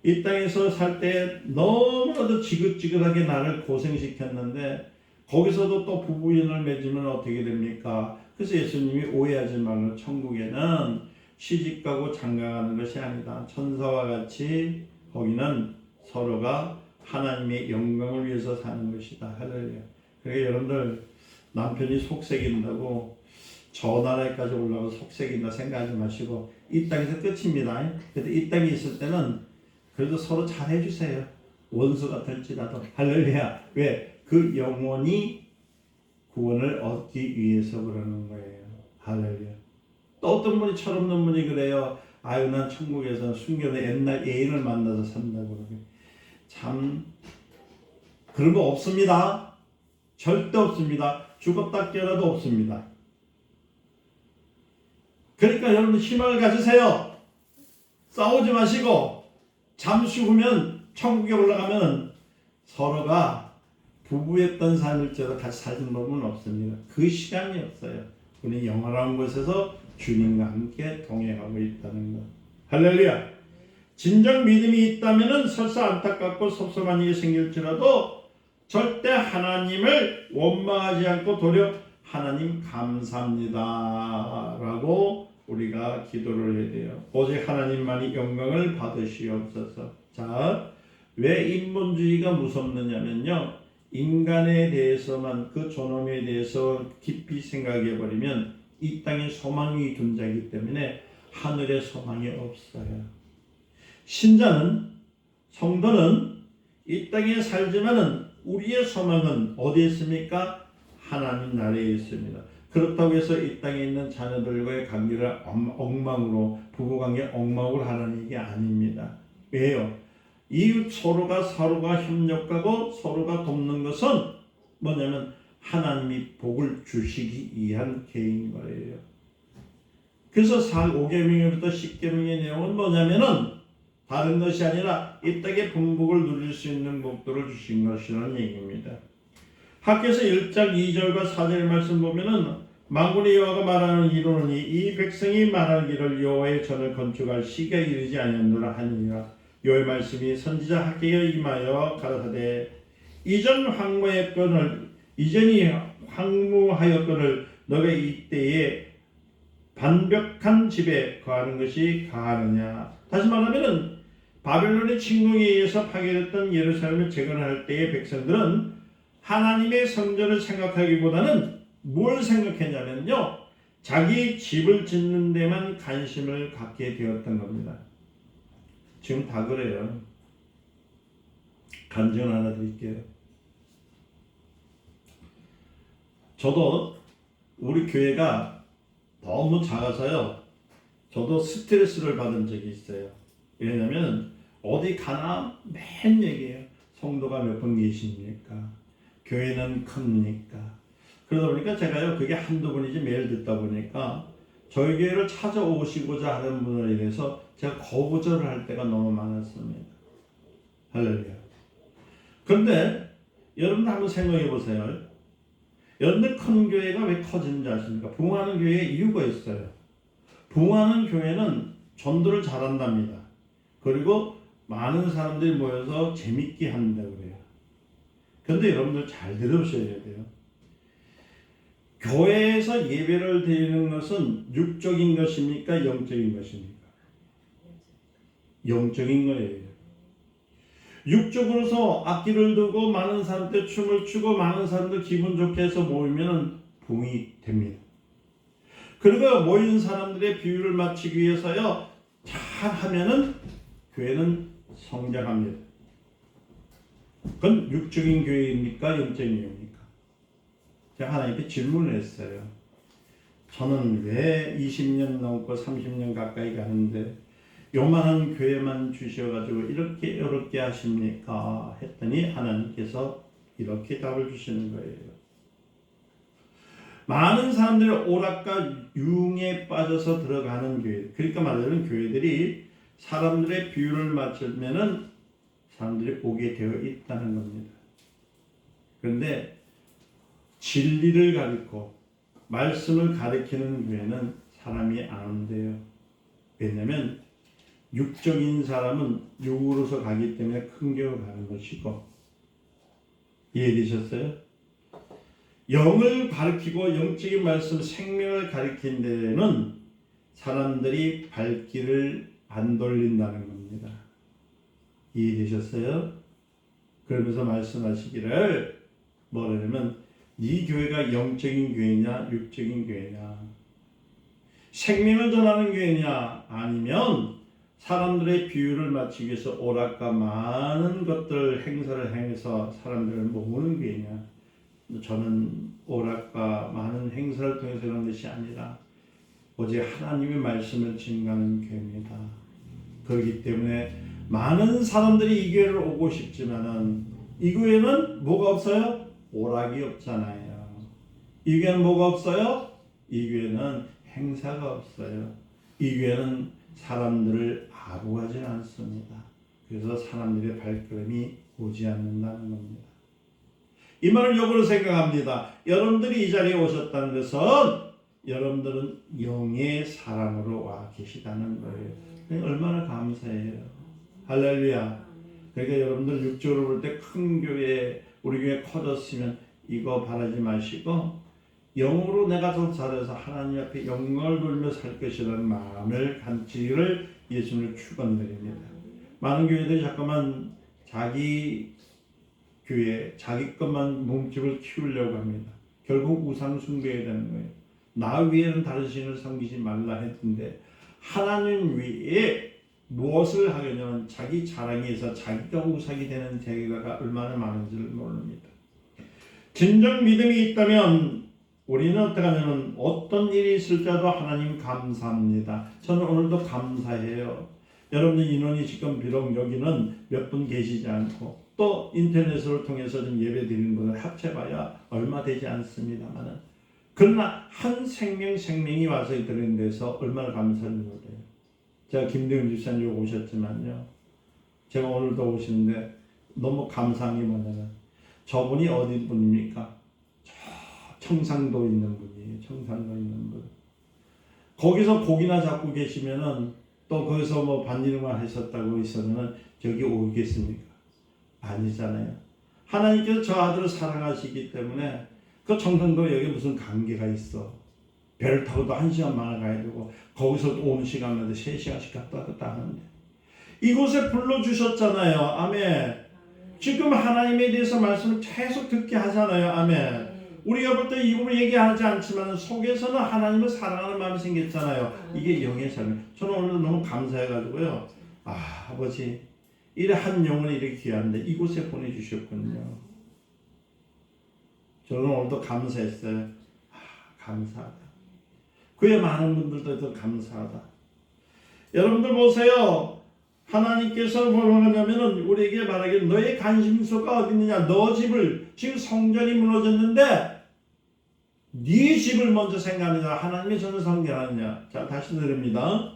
이 땅에서 살 때 너무나도 지긋지긋하게 나를 고생시켰는데 거기서도 또 부부인을 맺으면 어떻게 됩니까? 그래서 예수님이 오해하지 말고 천국에는 시집가고 장가가는 것이 아니다. 천사와 같이 거기는 서로가 하나님의 영광을 위해서 사는 것이다. 할렐루야. 그러니까 여러분들 남편이 속색인다고 저 나라에까지 올라가서 속색인다 생각하지 마시고 이 땅에서 끝입니다. 그래도 이 땅에 있을 때는 그래도 서로 잘 해주세요. 원수가 될지라도. 할렐루야. 왜? 그 영혼이 구원을 얻기 위해서 그러는 거예요. 할렐루야. 또 어떤 분이 철없는 분이 그래요. 아유 난 천국에서 순결한 옛날 애인을 만나서 산다고 그러게. 참 그런 거 없습니다. 절대 없습니다. 죽었다 깨어나도 없습니다. 그러니까 여러분 희망을 가지세요. 싸우지 마시고 잠시 후면 천국에 올라가면 서로가 부부였던 삶일지라도 같이 사는 법은 없습니다. 그 시간이 없어요. 우리 영원한 곳에서 주님과 함께 동행하고 있다는 것. 할렐루야. 진정 믿음이 있다면 설사 안타깝고 섭섭한 일이 생길지라도 절대 하나님을 원망하지 않고 도리어 하나님 감사합니다 라고 우리가 기도를 해야 돼요. 오직 하나님만이 영광을 받으시옵소서. 자, 왜 인본주의가 무섭느냐면요, 인간에 대해서만 그 존엄에 대해서 깊이 생각해 버리면 이 땅에 소망이 존재하기 때문에 하늘에 소망이 없어요. 신자는 성도는 이 땅에 살지만은 우리의 소망은 어디에 있습니까? 하나님 나라에 있습니다. 그렇다고 해서 이 땅에 있는 자녀들과의 관계를 엉망으로 부부관계 엉망으로 하는 얘기 아닙니다. 왜요? 이 서로가 협력하고 서로가 돕는 것은 뭐냐면 하나님이 복을 주시기 위한 계획인 거예요. 그래서 5계명부터 10계명의 내용은 뭐냐면은 다른 것이 아니라 이 땅의 분복을 누릴 수 있는 복들을 주신 것이라는 얘기입니다. 학교에서 1장 2절과 4절 말씀 보면은 만군의 여호와가 말하는 이로니 이 백성이 말하기를 여호와의 전을 건축할 시기가 이르지 아니하노라 하니라. 여호와의 말씀이 선지자 학개에 임하여 가라사대 이전이 황무하였거늘 너가 이때에 반벽한 집에 거하는 것이 가하느냐. 다시 말하면은 바벨론의 침공에 의해서 파괴됐던 예루살렘을 재건할 때의 백성들은 하나님의 성전을 생각하기보다는 뭘 생각했냐면요, 자기 집을 짓는 데만 관심을 갖게 되었던 겁니다. 지금 다 그래요. 간증 하나 드릴게요. 저도 우리 교회가 너무 작아서요, 저도 스트레스를 받은 적이 있어요. 왜냐면 어디 가나 맨 얘기해요. 성도가 몇 분 계십니까? 교회는 큽니까? 그러다 보니까 제가요, 그게 한두 번이지 매일 듣다 보니까 저희 교회를 찾아오시고자 하는 분을 인해서 제가 거부절을 할 때가 너무 많았습니다. 할렐루야. 그런데 여러분들 한번 생각해 보세요. 여러분들 큰 교회가 왜 커지는지 아십니까? 부흥하는 교회에 이유가 있어요. 부흥하는 교회는 전도를 잘한답니다. 그리고 많은 사람들이 모여서 재밌게 한다고 그래요. 그런데 여러분들 잘 들으셔야 돼요. 교회에서 예배를 드리는 것은 육적인 것입니까? 영적인 것입니까? 영적인 거예요. 육적으로서 악기를 두고 많은 사람들 춤을 추고 많은 사람들 기분 좋게 해서 모이면 부흥이 됩니다. 그리고 모인 사람들의 비율을 맞추기 위해서요, 잘 하면은 교회는 성장합니다. 그건 육적인 교회입니까? 영적인 교회입니까? 제가 하나님께 질문을 했어요. 저는 왜 20년 넘고 30년 가까이 가는데 요만한 교회만 주셔가지고 이렇게 어렵게 하십니까? 했더니 하나님께서 이렇게 답을 주시는 거예요. 많은 사람들이 오락과 유흥에 빠져서 들어가는 교회, 그러니까 말하자면 교회들이 사람들의 비율을 맞추면은 사람들이 오게 되어 있다는 겁니다. 그런데 진리를 가르치고 말씀을 가르치는 교회는 사람이 안 온대요. 왜냐하면 육적인 사람은 육으로서 가기 때문에 큰 교회 가는 것이고, 이해되셨어요? 영을 가르치고 영적인 말씀, 생명을 가르치는 데는 사람들이 발길을 안 돌린다는 겁니다. 이해되셨어요? 그러면서 말씀하시기를 뭐라냐면 네 교회가 영적인 교회냐 육적인 교회냐, 생명을 전하는 교회냐 아니면 사람들의 비율을 맞추기 위해서 오락과 많은 것들 행사를 행해서 사람들을 모으는 교회냐. 저는 오락과 많은 행사를 통해서 그런 것이 아니라 오직 하나님의 말씀을 증거하는 교회입니다. 그렇기 때문에 많은 사람들이 이 교회를 오고 싶지만은 이 교회는 뭐가 없어요? 오락이 없잖아요. 이 교회는 뭐가 없어요? 이 교회는 행사가 없어요. 이 교회는 사람들을 아부하지 않습니다. 그래서 사람들의 발걸음이 오지 않는다는 겁니다. 이 말을 역으로 생각합니다. 여러분들이 이 자리에 오셨다는 것은 여러분들은 영의 사람으로 와 계시다는 거예요. 얼마나 감사해요. 할렐루야. 그러니까 여러분들 육적으로 볼 때 큰 교회, 우리 교회 커졌으면 이거 바라지 마시고 영으로 내가 더 잘해서 하나님 앞에 영광을 돌며 살 것이라는 마음을 갖기를 예수님을 축원드립니다. 많은 교회들이 자꾸만 자기 교회, 자기 것만 몸집을 키우려고 합니다. 결국 우상 숭배해야 되는 거예요. 나 위에는 다른 신을 섬기지 말라 했는데 하나님 위에 무엇을 하겠냐면 자기 자랑에서 자기가 우상이 되는 대가가 얼마나 많은지를 모릅니다. 진정 믿음이 있다면 우리는 어떻게 하냐면 어떤 일이 있을 때도 하나님 감사합니다. 저는 오늘도 감사해요. 여러분들 인원이 지금 비록 여기는 몇 분 계시지 않고 또 인터넷을 통해서 좀 예배 드리는 분을 합쳐봐야 얼마 되지 않습니다만은 그러나 한 생명이 와서 드리는 데서 얼마나 감사한지 몰라요. 제가 김대훈 집사님 여기 오셨지만요, 제가 오늘도 오시는데 너무 감사한 게 뭐냐면 저분이 어디 분입니까? 저 청상도 있는 분이에요. 청상도 있는 분. 거기서 고기나 잡고 계시면은 또 거기서 뭐 반일만 했었다고 있으면 저기 오겠습니까? 아니잖아요. 하나님께서 저 아들을 사랑하시기 때문에 그 청정도 여기 무슨 관계가 있어. 배를 타고도 1시간 만에 가야 되고 거기서 또 오는 시간마다 3시간씩 갔다 하는데 이곳에 불러주셨잖아요. 아멘. 지금 하나님에 대해서 말씀을 계속 듣게 하잖아요. 아멘. 우리가 볼 때 이 부분을 얘기하지 않지만 속에서는 하나님을 사랑하는 마음이 생겼잖아요. 이게 영의 삶이에요. 저는 오늘 너무 감사해가지고요. 아버지 이래 한 영혼이 이렇게 귀한데 이곳에 보내주셨군요. 저는 오늘도 감사했어요. 감사하다. 그에 많은 분들도 더 감사하다. 여러분들 보세요. 하나님께서 뭐라고 하냐면은 우리에게 말하기를 너의 관심소가 어디 있느냐. 너 집을 지금 성전이 무너졌는데 네 집을 먼저 생각하느냐. 하나님의 전을 성경하느냐. 자 다시 드립니다.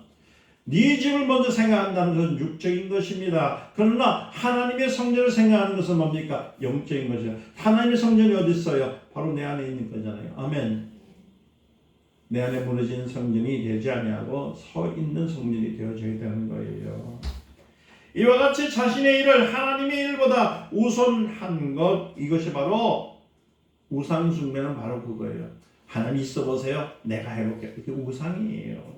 네 집을 먼저 생각한다는 것은 육적인 것입니다. 그러나 하나님의 성전을 생각하는 것은 뭡니까? 영적인 것이에요. 하나님의 성전이 어디 있어요? 바로 내 안에 있는 거잖아요. 아멘. 내 안에 무너지는 성전이 되지 아니하고 서 있는 성전이 되어져야 되는 거예요. 이와 같이 자신의 일을 하나님의 일보다 우선한 것, 이것이 바로 우상 숭배는 바로 그거예요. 하나님 있어 보세요. 내가 해볼게. 이게 우상이에요.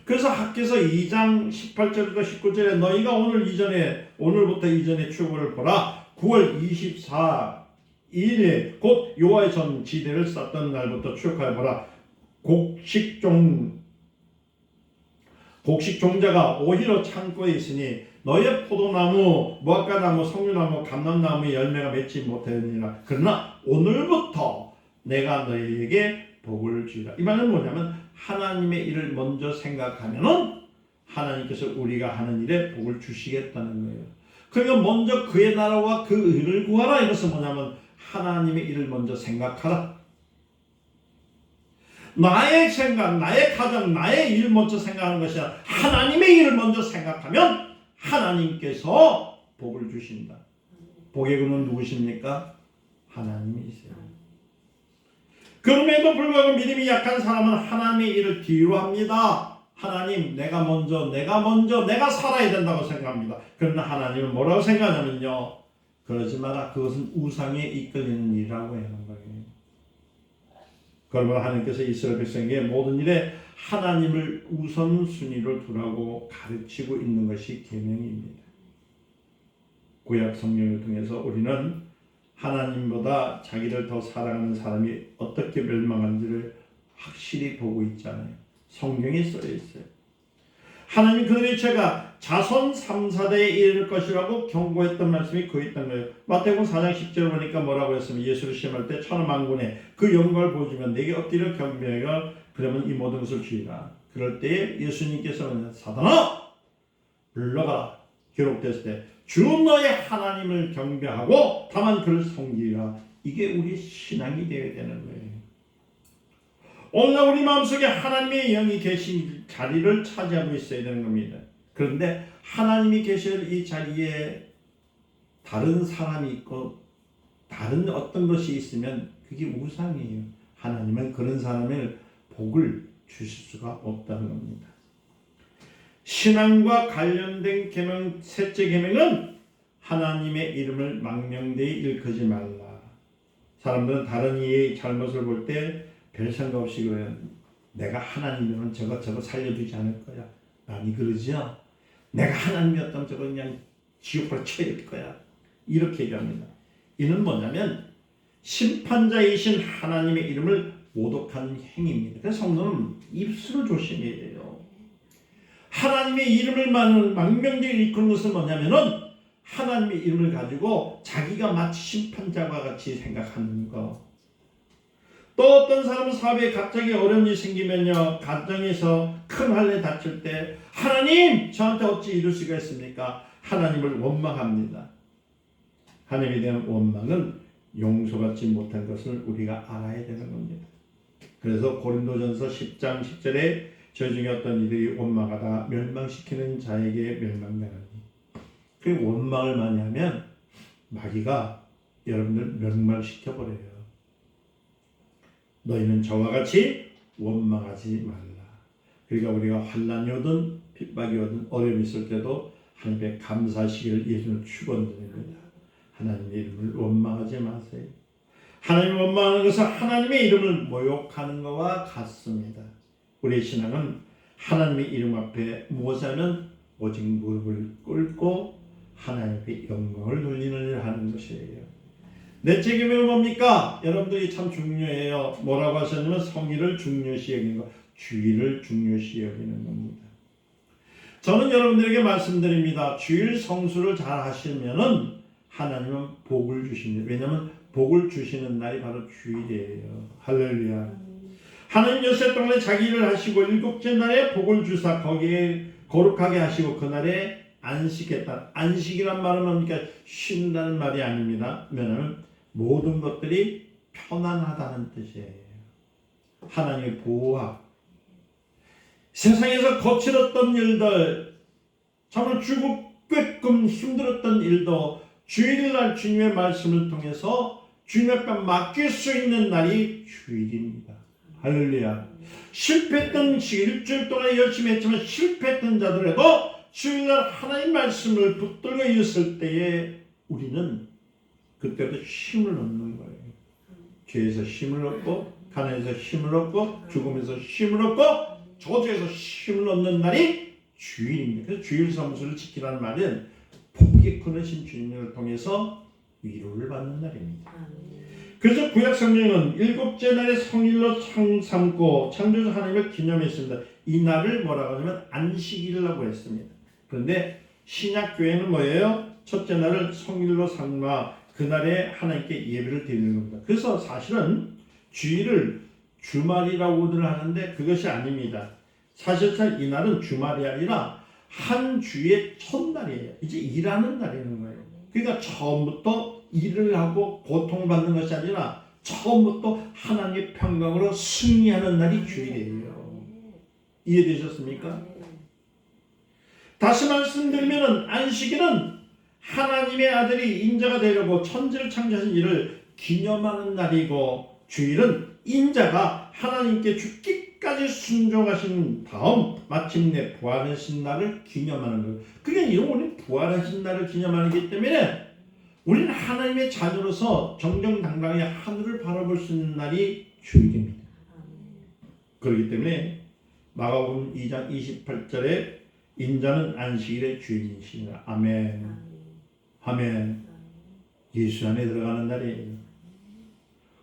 그래서 학개서 2장 18절부터 19절에 너희가 오늘부터 이전에 추구를 보라. 9월 24일에 곧 여호와의 전 지대를 쌓던 날부터 추억하여 보라. 곡식 종자가 오히려 창고에 있으니 너의 포도나무, 무화과나무, 석류나무, 감람나무의 열매가 맺지 못하느니라. 그러나 오늘부터 내가 너희에게 복을 주리라. 이 말은 뭐냐면 하나님의 일을 먼저 생각하면은 하나님께서 우리가 하는 일에 복을 주시겠다는 거예요. 그러니까 먼저 그의 나라와 그 의를 구하라. 이것은 뭐냐면 하나님의 일을 먼저 생각하라. 나의 생각, 나의 가정, 나의 일 먼저 생각하는 것이 아니라 하나님의 일을 먼저 생각하면 하나님께서 복을 주신다. 복의 근원 누구십니까? 하나님이세요. 그럼에도 불구하고 믿음이 약한 사람은 하나님의 일을 뒤로 합니다. 하나님, 내가 살아야 된다고 생각합니다. 그러나 하나님은 뭐라고 생각하냐면요. 그러지 마라. 그것은 우상에 이끌리는 일이라고 하는 거예요. 그러므로 하나님께서 이스라엘 백성에게 모든 일에 하나님을 우선순위로 두라고 가르치고 있는 것이 계명입니다. 구약 성경을 통해서 우리는 하나님보다 자기를 더 사랑하는 사람이 어떻게 멸망한지를 확실히 보고 있잖아요. 성경에 써 있어요. 하나님 그들의 죄가 자손 3, 4대에 이를 것이라고 경고했던 말씀이 거기 있던 거예요. 마태복음 4장 10절 보니까 뭐라고 했으면 예수를 시험할 때 천하만군에 그 영광을 보여주면 내게 엎드려 경배하여 그러면 이 모든 것을 주리라. 그럴 때에 예수님께서 사단아 물러가라. 기록됐을 때 주 너의 하나님을 경배하고 다만 그를 섬기라. 이게 우리 신앙이 되어야 되는 거예요. 오늘 우리 마음속에 하나님의 영이 계신 자리를 차지하고 있어야 되는 겁니다. 그런데 하나님이 계실 이 자리에 다른 사람이 있고 다른 어떤 것이 있으면 그게 우상이에요. 하나님은 그런 사람을 복을 주실 수가 없다는 겁니다. 신앙과 관련된 계명, 셋째 계명은 하나님의 이름을 망령되이 일컫지 말라. 사람들은 다른 이의 잘못을 볼 때 별 생각 없이 그래요. 내가 하나님이면 저거 살려주지 않을 거야. 많이 그러죠. 내가 하나님이었다면 저거 그냥 지옥으로 쳐야 거야. 이렇게 얘기합니다. 이는 뭐냐면 심판자이신 하나님의 이름을 모독하는 행위입니다. 그래서 성도는 입술을 조심해야 돼요. 하나님의 이름을 망명되게 일컫는 것은 뭐냐면은 하나님의 이름을 가지고 자기가 마치 심판자와 같이 생각하는 거. 또 어떤 사람은 사업에 갑자기 어려움이 생기면요, 가정에서 큰 할례 다칠 때 하나님 저한테 어찌 이럴 수가 있습니까? 하나님을 원망합니다. 하나님에 대한 원망은 용서받지 못한 것을 우리가 알아야 되는 겁니다. 그래서 고린도전서 10장 10절에 저희 중에 어떤 이들이 원망하다 멸망시키는 자에게 멸망당하니, 그 원망을 많이 하면 마귀가 여러분들 그러니까 우리가 환난이 오든 핍박이 오든 어려움이 있을 때도 하나님께 감사하시기를 예수님을 축원드립니다. 하나님의 이름을 원망하지 마세요. 하나님을 원망하는 것은 하나님의 이름을 모욕하는 것과 같습니다. 우리의 신앙은 하나님의 이름 앞에 무엇하면 오직 무릎을 꿇고 하나님께 영광을 돌리는 일을 하는 것이에요. 내 책임이 뭡니까? 여러분들이 참 중요해요. 뭐라고 하셨냐면 성의를 중요시 여기는 것, 주의를 중요시 여기는 겁니다. 저는 여러분들에게 말씀드립니다. 주일 성수를 잘 하시면은 하나님은 복을 주십니다. 왜냐하면 복을 주시는 날이 바로 주일이에요. 할렐루야. 하나님 엿새 동안에 자기 일을 하시고 일곱째 날에 복을 주사 거기에 거룩하게 하시고 그날에 안식했다. 안식이란 말은 뭡니까? 쉰다는 말이 아닙니다. 왜냐하면 모든 것들이 편안하다는 뜻이에요. 하나님의 보호하고 세상에서 거칠었던 일들, 참으로 죽게끔 힘들었던 일도 주일날 주님의 말씀을 통해서 주님 앞에 맡길 수 있는 날이 주일입니다. 할렐루야. 실패했던 일주일 동안 열심히 했지만 실패했던 자들에도 주일날 하나님 말씀을 붙들고 있을 때에 우리는 그때도 힘을 얻는 거예요. 죄에서 힘을 얻고 가난에서 힘을 얻고 죽음에서 힘을 얻고 저주에서 힘을 얻는 날이 주일입니다. 그래서 주일 성수를 지키라는 말은 복이 크신 주님을 통해서 위로를 받는 날입니다. 그래서 구약 성경은 일곱째 날의 성일로 삼고 창조주 하나님을 기념했습니다. 이 날을 뭐라고 하냐면 안식일이라고 했습니다. 그런데 신약 교회는 뭐예요? 첫째 날을 성일로 삼아 그날에 하나님께 예배를 드리는 겁니다. 그래서 사실은 주일을 주말이라고들 하는데 그것이 아닙니다. 사실상 이 날은 주말이 아니라 한 주의 첫날이에요. 이제 일하는 날이는 거예요. 그러니까 처음부터 일을 하고 고통받는 것이 아니라 처음부터 하나님의 평강으로 승리하는 날이 주일이에요. 이해되셨습니까? 다시 말씀드리면 안식일은 하나님의 아들이 인자가 되려고 천지를 창조하신 일을 기념하는 날이고 주일은 인자가 하나님께 죽기까지 순종하신 다음 마침내 부활하신 날을 기념하는 거예요. 그러니까 우리는 부활하신 날을 기념하기 때문에 우리는 하나님의 자녀로서 정정당당히 하늘을 바라볼 수 있는 날이 주일입니다. 그렇기 때문에 마가복음 2장 28절에 인자는 안식일의 주인이시니라. 아멘. 아멘. 예수 안에 들어가는 날이에요.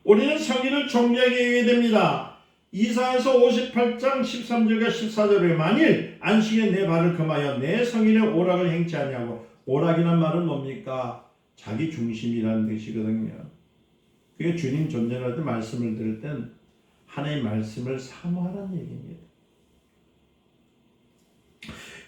우리는 성일을 존귀하게 여겨야 됩니다. 이사야서 58장 13절과 14절에 만일 안식에 내 발을 금하여 내 성일의 오락을 행치 아니하고 오락이란 말은 뭡니까? 자기 중심이라는 뜻이거든요. 그게 주님 존재할 때 말씀을 들을 땐 하나님의 말씀을 사모하라는 얘기입니다.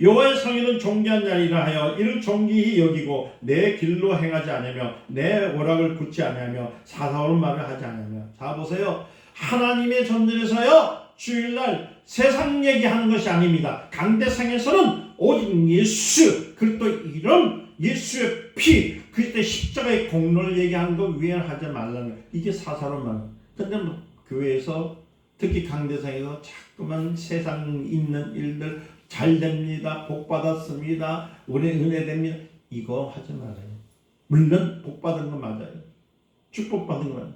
여호와의 성일은 존귀한 날이라 하여 이를 존귀히 여기고 내 길로 행하지 않으며 내 오락을 굳지 않으며 사사로운 말을 하지 않으며. 자 보세요. 하나님의 존재에서요 주일날 세상 얘기하는 것이 아닙니다. 강대상에서는 오직 예수 그리스도 이름 예수의 피 그리스도의 십자가의 공로를 얘기하는 거 위헌하지 말라는 거예요. 이게 사사로운 말. 근데 뭐 교회에서 특히 강대상에서 자꾸만 세상 있는 일들 잘 됩니다. 복 받았습니다. 우리 은혜 됩니다. 이거 하지 말아요. 물론 복 받은 건 맞아요. 축복 받은 건.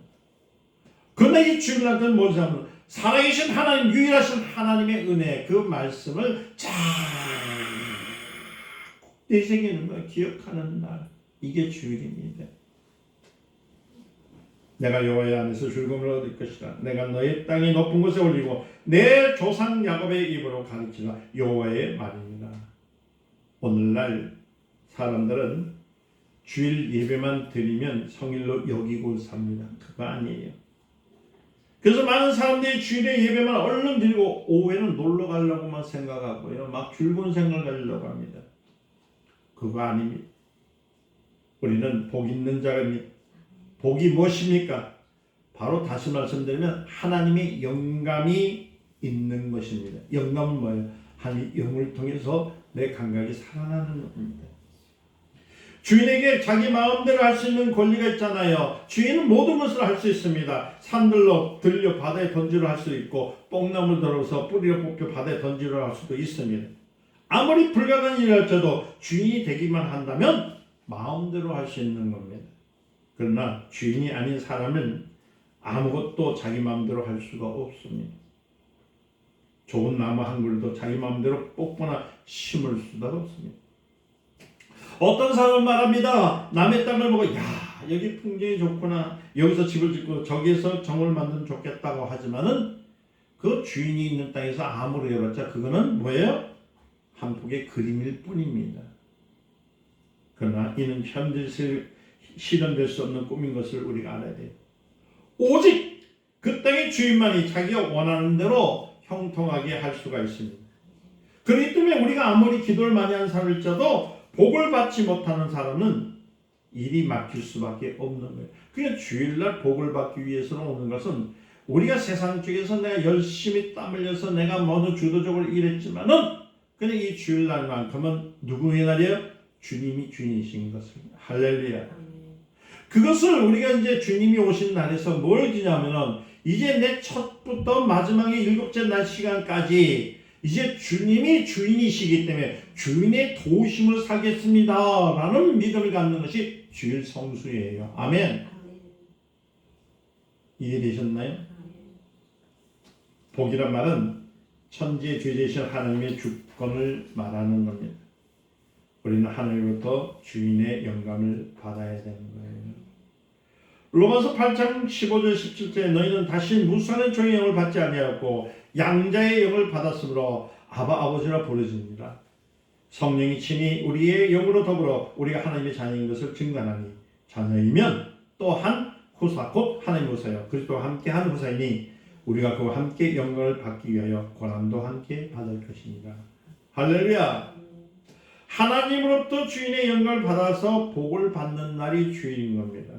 그러나 이 주일날은 뭐냐면 살아계신 하나님 유일하신 하나님의 은혜 그 말씀을 자꾸 되새기는 거 기억하는 날 이게 주일입니다. 내가 여호와의 안에서 즐거움을 얻을 것이라. 내가 너의 땅이 높은 곳에 올리고 내 조상 야곱의 입으로 가르치라. 여호와의 말입니다. 오늘날 사람들은 주일 예배만 드리면 성일로 여기고 삽니다. 그거 아니에요. 그래서 많은 사람들이 주일에 예배만 얼른 드리고 오후에는 놀러 가려고만 생각하고요. 막 즐거운 생각을 가지려고 합니다. 그거 아닙니다. 우리는 복 있는 자입니다. 복이 무엇입니까? 바로 다시 말씀드리면 하나님의 영감이 있는 것입니다. 영감은 뭐예요? 하나님의 영을 통해서 내 감각이 살아나는 겁니다. 주인에게 자기 마음대로 할 수 있는 권리가 있잖아요. 주인은 모든 것을 할 수 있습니다. 산들로 들려 바다에 던지려 할 수도 있고 뽕나무 들어서 뿌리를 뽑혀 바다에 던지려 할 수도 있습니다. 아무리 불가능한 일을 할지라도 주인이 되기만 한다면 마음대로 할 수 있는 겁니다. 그러나 주인이 아닌 사람은 아무것도 자기 마음대로 할 수가 없습니다. 좋은 나무 한 그루도 자기 마음대로 뽑거나 심을 수가 없습니다. 어떤 사람은 말합니다. 남의 땅을 보고 야 여기 풍경이 좋구나, 여기서 집을 짓고 저기에서 정을 만들면 좋겠다고 하지만은 그 주인이 있는 땅에서 아무리 해봤자 그거는 뭐예요? 한 폭의 그림일 뿐입니다. 그러나 이는 현실 실현될 수 없는 꿈인 것을 우리가 알아야 돼요. 오직 그 땅의 주인만이 자기가 원하는 대로 형통하게 할 수가 있습니다. 그렇기 때문에 우리가 아무리 기도를 많이 하는 사람일지라도 복을 받지 못하는 사람은 일이 막힐 수밖에 없는 거예요. 그러니까 주일날 복을 받기 위해서는 오는 것은 우리가 세상 쪽에서 내가 열심히 땀 흘려서 내가 먼저 주도적으로 일했지만은 그냥 이 주일날만큼은 누구의 날이에요? 주님이 주인이신 것을. 할렐루야. 그것을 우리가 이제 주님이 오신 날에서 뭘 지냐면은 이제 내 첫부터 마지막에 일곱째 날 시간까지 이제 주님이 주인이시기 때문에 주인의 도우심을 살겠습니다 라는 믿음을 갖는 것이 주일 성수예요. 아멘. 이해되셨나요? 복이란 말은 천지의 주제이신 하나님의 주권을 말하는 겁니다. 우리는 하나님으로부터 주인의 영감을 받아야 되는 거예요. 로마서 8장 15절 17절에 너희는 다시 무수한 종의 영을 받지 아니하였고 양자의 영을 받았으므로 아바 아버지라 부르짖느니라. 성령이 친히 우리의 영으로 더불어 우리가 하나님의 자녀인 것을 증거하니 자녀이면 또한 후사 곧 하나님의 후사여 그리스도와 함께한 후사이니 우리가 그와 함께 영광을 받기 위하여 고난도 함께 받을 것이니라. 할렐루야. 하나님으로부터 주인의 영광을 받아서 복을 받는 날이 주일인 겁니다.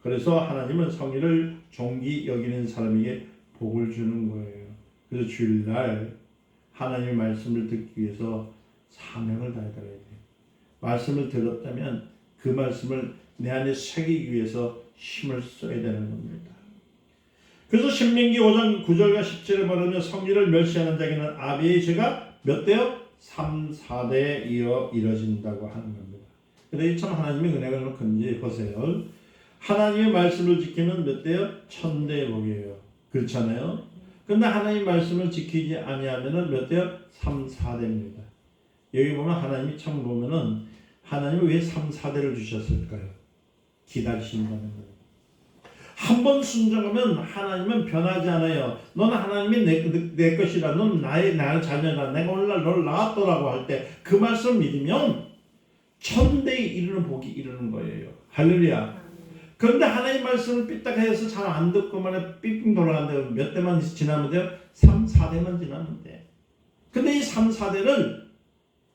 그래서 하나님은 성의를 존귀 여기는 사람에게 복을 주는 거예요. 그래서 주일날 하나님의 말씀을 듣기 위해서 사명을 다해야 돼요. 말씀을 들었다면 그 말씀을 내 안에 새기기 위해서 힘을 써야 되는 겁니다. 그래서 신명기 5장 9절과 10절에 말하면 성의를 멸시하는 자에게는 아비의 죄가 몇 대요? 3, 4대에 이어 이뤄진다고 하는 겁니다. 그런데 참 하나님의 은혜가 큰지 보세요. 하나님의 말씀을 지키면 몇 대요? 1000대의 복이에요. 그렇잖아요. 그런데 하나님의 말씀을 지키지 아니하면은 몇 대요? 3, 4대입니다. 여기 보면 하나님이 참 보면은 하나님이 왜 3, 4대를 주셨을까요? 기다리신다는 거예요. 한 번 순종하면 하나님은 변하지 않아요. 너는 하나님이 내 것이라, 너는 나의 자녀라, 내가 오늘날 너를 낳았더라고 할 때 그 말씀을 믿으면 1000대에 이르는 복이 이르는 거예요. 할렐루야. 그런데 하나님 말씀을 삐딱해서 잘 안 듣고만 삥삥 돌아간다고 몇 대만 지나면 돼요? 3, 4대만 지나면 돼. 근데 이 3, 4대를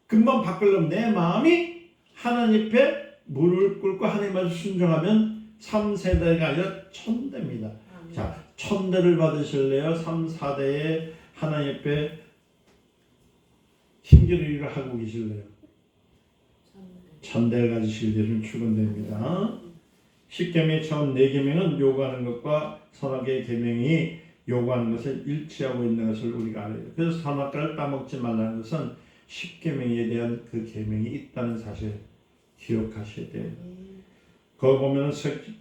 금방 바꾸려면 내 마음이 하나님 앞에 무릎을 꿇고 하나님 말씀 순종하면 3세대가 아니라 1000대입니다. 자, 1000대를 받으실래요? 3, 4대에 하나님 앞에 힘겨루 일을 하고 계실래요? 1000대를 가지실 때는 축원됩니다. 십계명의 처음 4계명은 요구하는 것과 선악의 계명이 요구하는 것을 일치하고 있는 것을 우리가 알아요. 그래서 선악과를 따먹지 말라는 것은 십계명에 대한 그 계명이 있다는 사실 기억하셔야 돼요. 거기 보면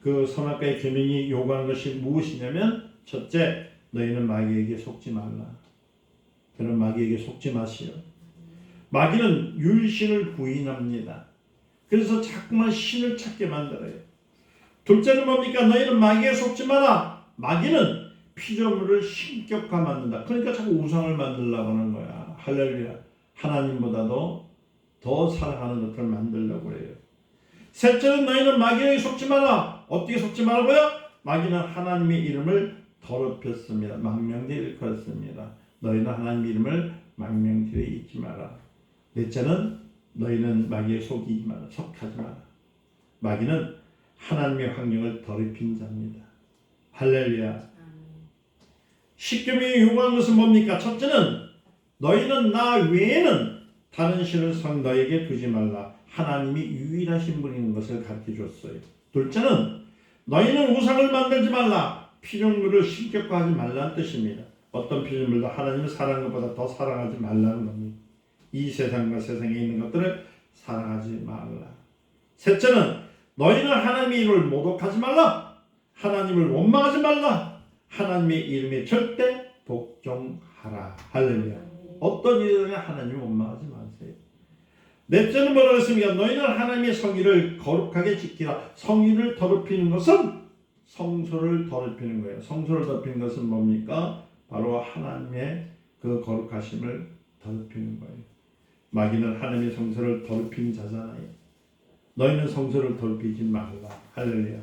그 선악과의 계명이 요구하는 것이 무엇이냐면 첫째, 너희는 마귀에게 속지 말라. 그런 마귀에게 속지 마시오. 마귀는 율신을 부인합니다. 그래서 자꾸만 신을 찾게 만들어요. 둘째는 뭡니까? 너희는 마귀에 속지 마라. 마귀는 피조물을 신격화 만든다. 그러니까 자꾸 우상을 만들려고 하는 거야. 할렐루야. 하나님보다도 더 사랑하는 것들을 만들려고 해요. 셋째는 너희는 마귀에게 속지 마라. 어떻게 속지 말라고요? 마귀는 하나님의 이름을 더럽혔습니다. 망명되이 일컬었습니다. 너희는 하나님의 이름을 망명되이 잊지 마라. 넷째는 너희는 마귀에 속이지 마라. 속하지 마라. 마귀는 하나님의 환경을 더럽힌 자입니다. 할렐루야. 십계명이 요구하는 것은 뭡니까? 첫째는 너희는 나 외에는 다른 신을 너에게 두지 말라. 하나님이 유일하신 분인 것을 가르쳐 줬어요. 둘째는 너희는 우상을 만들지 말라. 피조물을 신격화하지 말라는 뜻입니다. 어떤 피조물도 하나님을 사랑하는 것보다 더 사랑하지 말라는 겁니다. 이 세상과 세상에 있는 것들을 사랑하지 말라. 셋째는 너희는 하나님의 이름을 모독하지 말라. 하나님을 원망하지 말라. 하나님의 이름에 절대 복종하라. 할렐루야. 어떤 일이든 하나님을 원망하지 마세요. 넷째는 뭐라고 했습니까? 너희는 하나님의 성의를 거룩하게 지키라. 성의를 더럽히는 것은 성소를 더럽히는 거예요. 성소를 더럽히는 것은 뭡니까? 바로 하나님의 그 거룩하심을 더럽히는 거예요. 마귀는 하나님의 성소를 더럽히는 자잖아요. 너희는 성소를 더럽히지 말라. 할렐루야.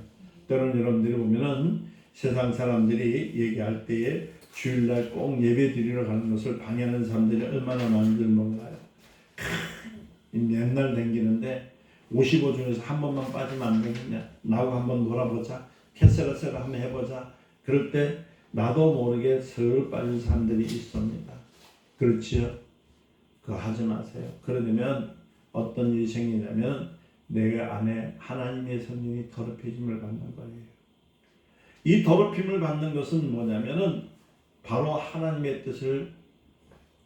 때로는 여러분들이 보면은 세상 사람들이 얘기할 때에 주일날 꼭 예배 드리러 가는 것을 방해하는 사람들이 얼마나 많은지 몰라요. 맨날 댕기는데 55 중에서 한 번만 빠지면 안 되겠냐? 나하고 한번 놀아보자. 캐세라세라 한번 해보자. 그럴 때 나도 모르게 슬 빠진 사람들이 있습니다. 그렇지요? 그거 하지 마세요. 그러면 어떤 일이 생기냐면 내 안에 하나님의 성령이 더럽혀짐을 받는 거예요. 이 더럽힘을 받는 것은 뭐냐면은 바로 하나님의 뜻을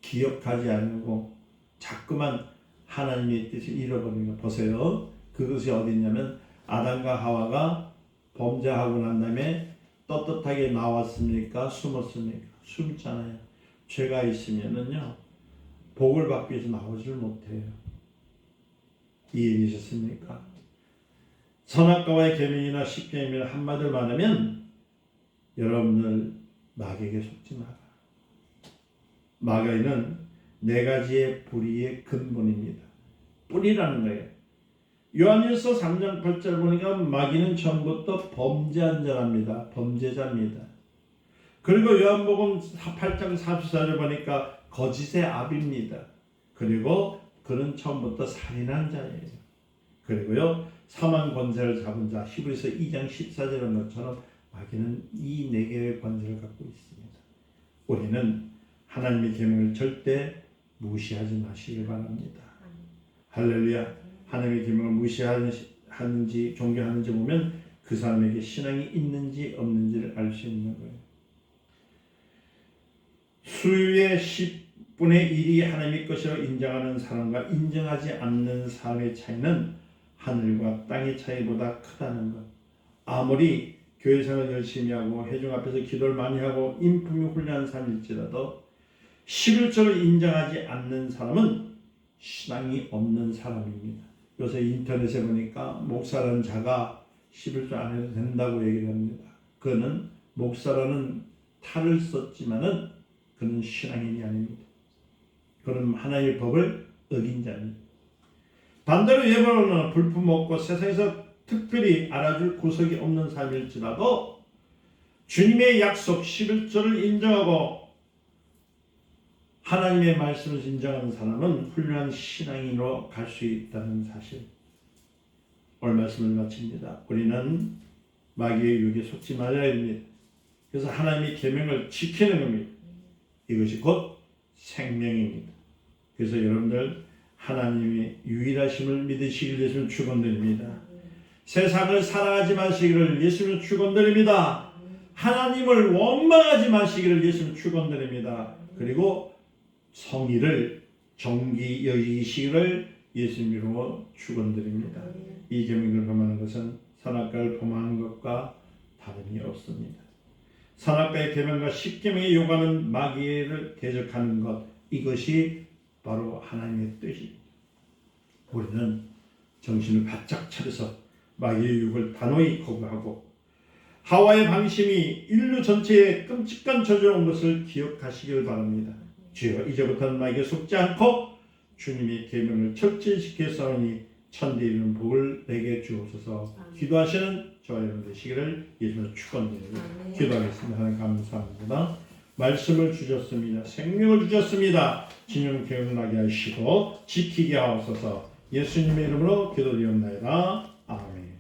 기억하지 않고 자꾸만 하나님의 뜻을 잃어버리는 거 보세요. 그것이 어디 있냐면 아담과 하와가 범죄하고 난 다음에 떳떳하게 나왔습니까? 숨었습니까? 숨잖아요. 죄가 있으면은요 복을 받기 위해서 나오질 못해요. 이해되셨습니까? 선악과의 계명이나 십계명이나 한마디로 말하면 여러분들 마귀에게 속지 마라. 마귀는 네 가지의 불의의 근본입니다. 뿌리라는 거예요. 요한일서 3장 8절 보니까 마귀는 처음부터 범죄한 자랍니다. 범죄자입니다. 그리고 요한복음 8장 44절 보니까 거짓의 아비입니다. 그리고 그는 처음부터 살인한 자예요. 그리고요 사망 권세를 잡은 자 히브리서 2장 14절인 것처럼 마귀는 이 네 개의 권세를 갖고 있습니다. 우리는 하나님의 계명을 절대 무시하지 마시길 바랍니다. 할렐루야. 하나님의 계명을 무시하는지 존경하는지 보면 그 사람에게 신앙이 있는지 없는지를 알 수 있는 거예요. 수의 10분의 1이 하나님의 것이라고 인정하는 사람과 인정하지 않는 사람의 차이는 하늘과 땅의 차이보다 크다는 것. 아무리 교회생활 열심히 하고 회중 앞에서 기도를 많이 하고 인품이 훌륭한 사람일지라도 11조를 인정하지 않는 사람은 신앙이 없는 사람입니다. 요새 인터넷에 보니까 목사라는 자가 11조 안 해도 된다고 얘기를 합니다. 그는 목사라는 탈을 썼지만은 그는 신앙인이 아닙니다. 그는 하나님의 법을 어긴 자입니다. 반대로 예배로는 불품 없고 세상에서 특별히 알아줄 구석이 없는 사람일지라도 주님의 약속 11조를 인정하고 하나님의 말씀을 인정하는 사람은 훌륭한 신앙인으로 갈 수 있다는 사실. 오늘 말씀을 마칩니다. 우리는 마귀의 유혹에 속지 말아야 합니다. 그래서 하나님의 계명을 지키는 겁니다. 이것이 곧 생명입니다. 그래서 여러분들 하나님의 유일하심을 믿으시길 예수님 축원드립니다. 세상을 사랑하지 마시기를 예수님 축원드립니다. 하나님을 원망하지 마시기를 예수님 축원드립니다. 그리고 성의를 정기 여기시기를 예수님으로 축원드립니다. 이 계명을 범하는 것은 선악과를 범하는 것과 다름이 없습니다. 선악과의 계명과 십계명이 요구하는 마귀를 대적하는 것, 이것이 바로 하나님의 뜻입니다. 우리는 정신을 바짝 차려서 마귀의 유혹을 단호히 거부하고 하와의 방심이 인류 전체에 끔찍한 저주를 온 것을 기억하시길 바랍니다. 주여, 이제부터는 마귀에 속지 않고 주님의 계명을 철저히 지켜싸우니 천대 이루는 복을 내게 주옵소서. 기도하시는 저와 여러분 되시기를 예수님으로 축원드립니다. 기도하겠습니다. 하나님 감사합니다. 말씀을 주셨습니다. 생명을 주셨습니다. 진영 기억나게 하시고 지키게 하옵소서. 예수님의 이름으로 기도드리옵나이다. 아멘.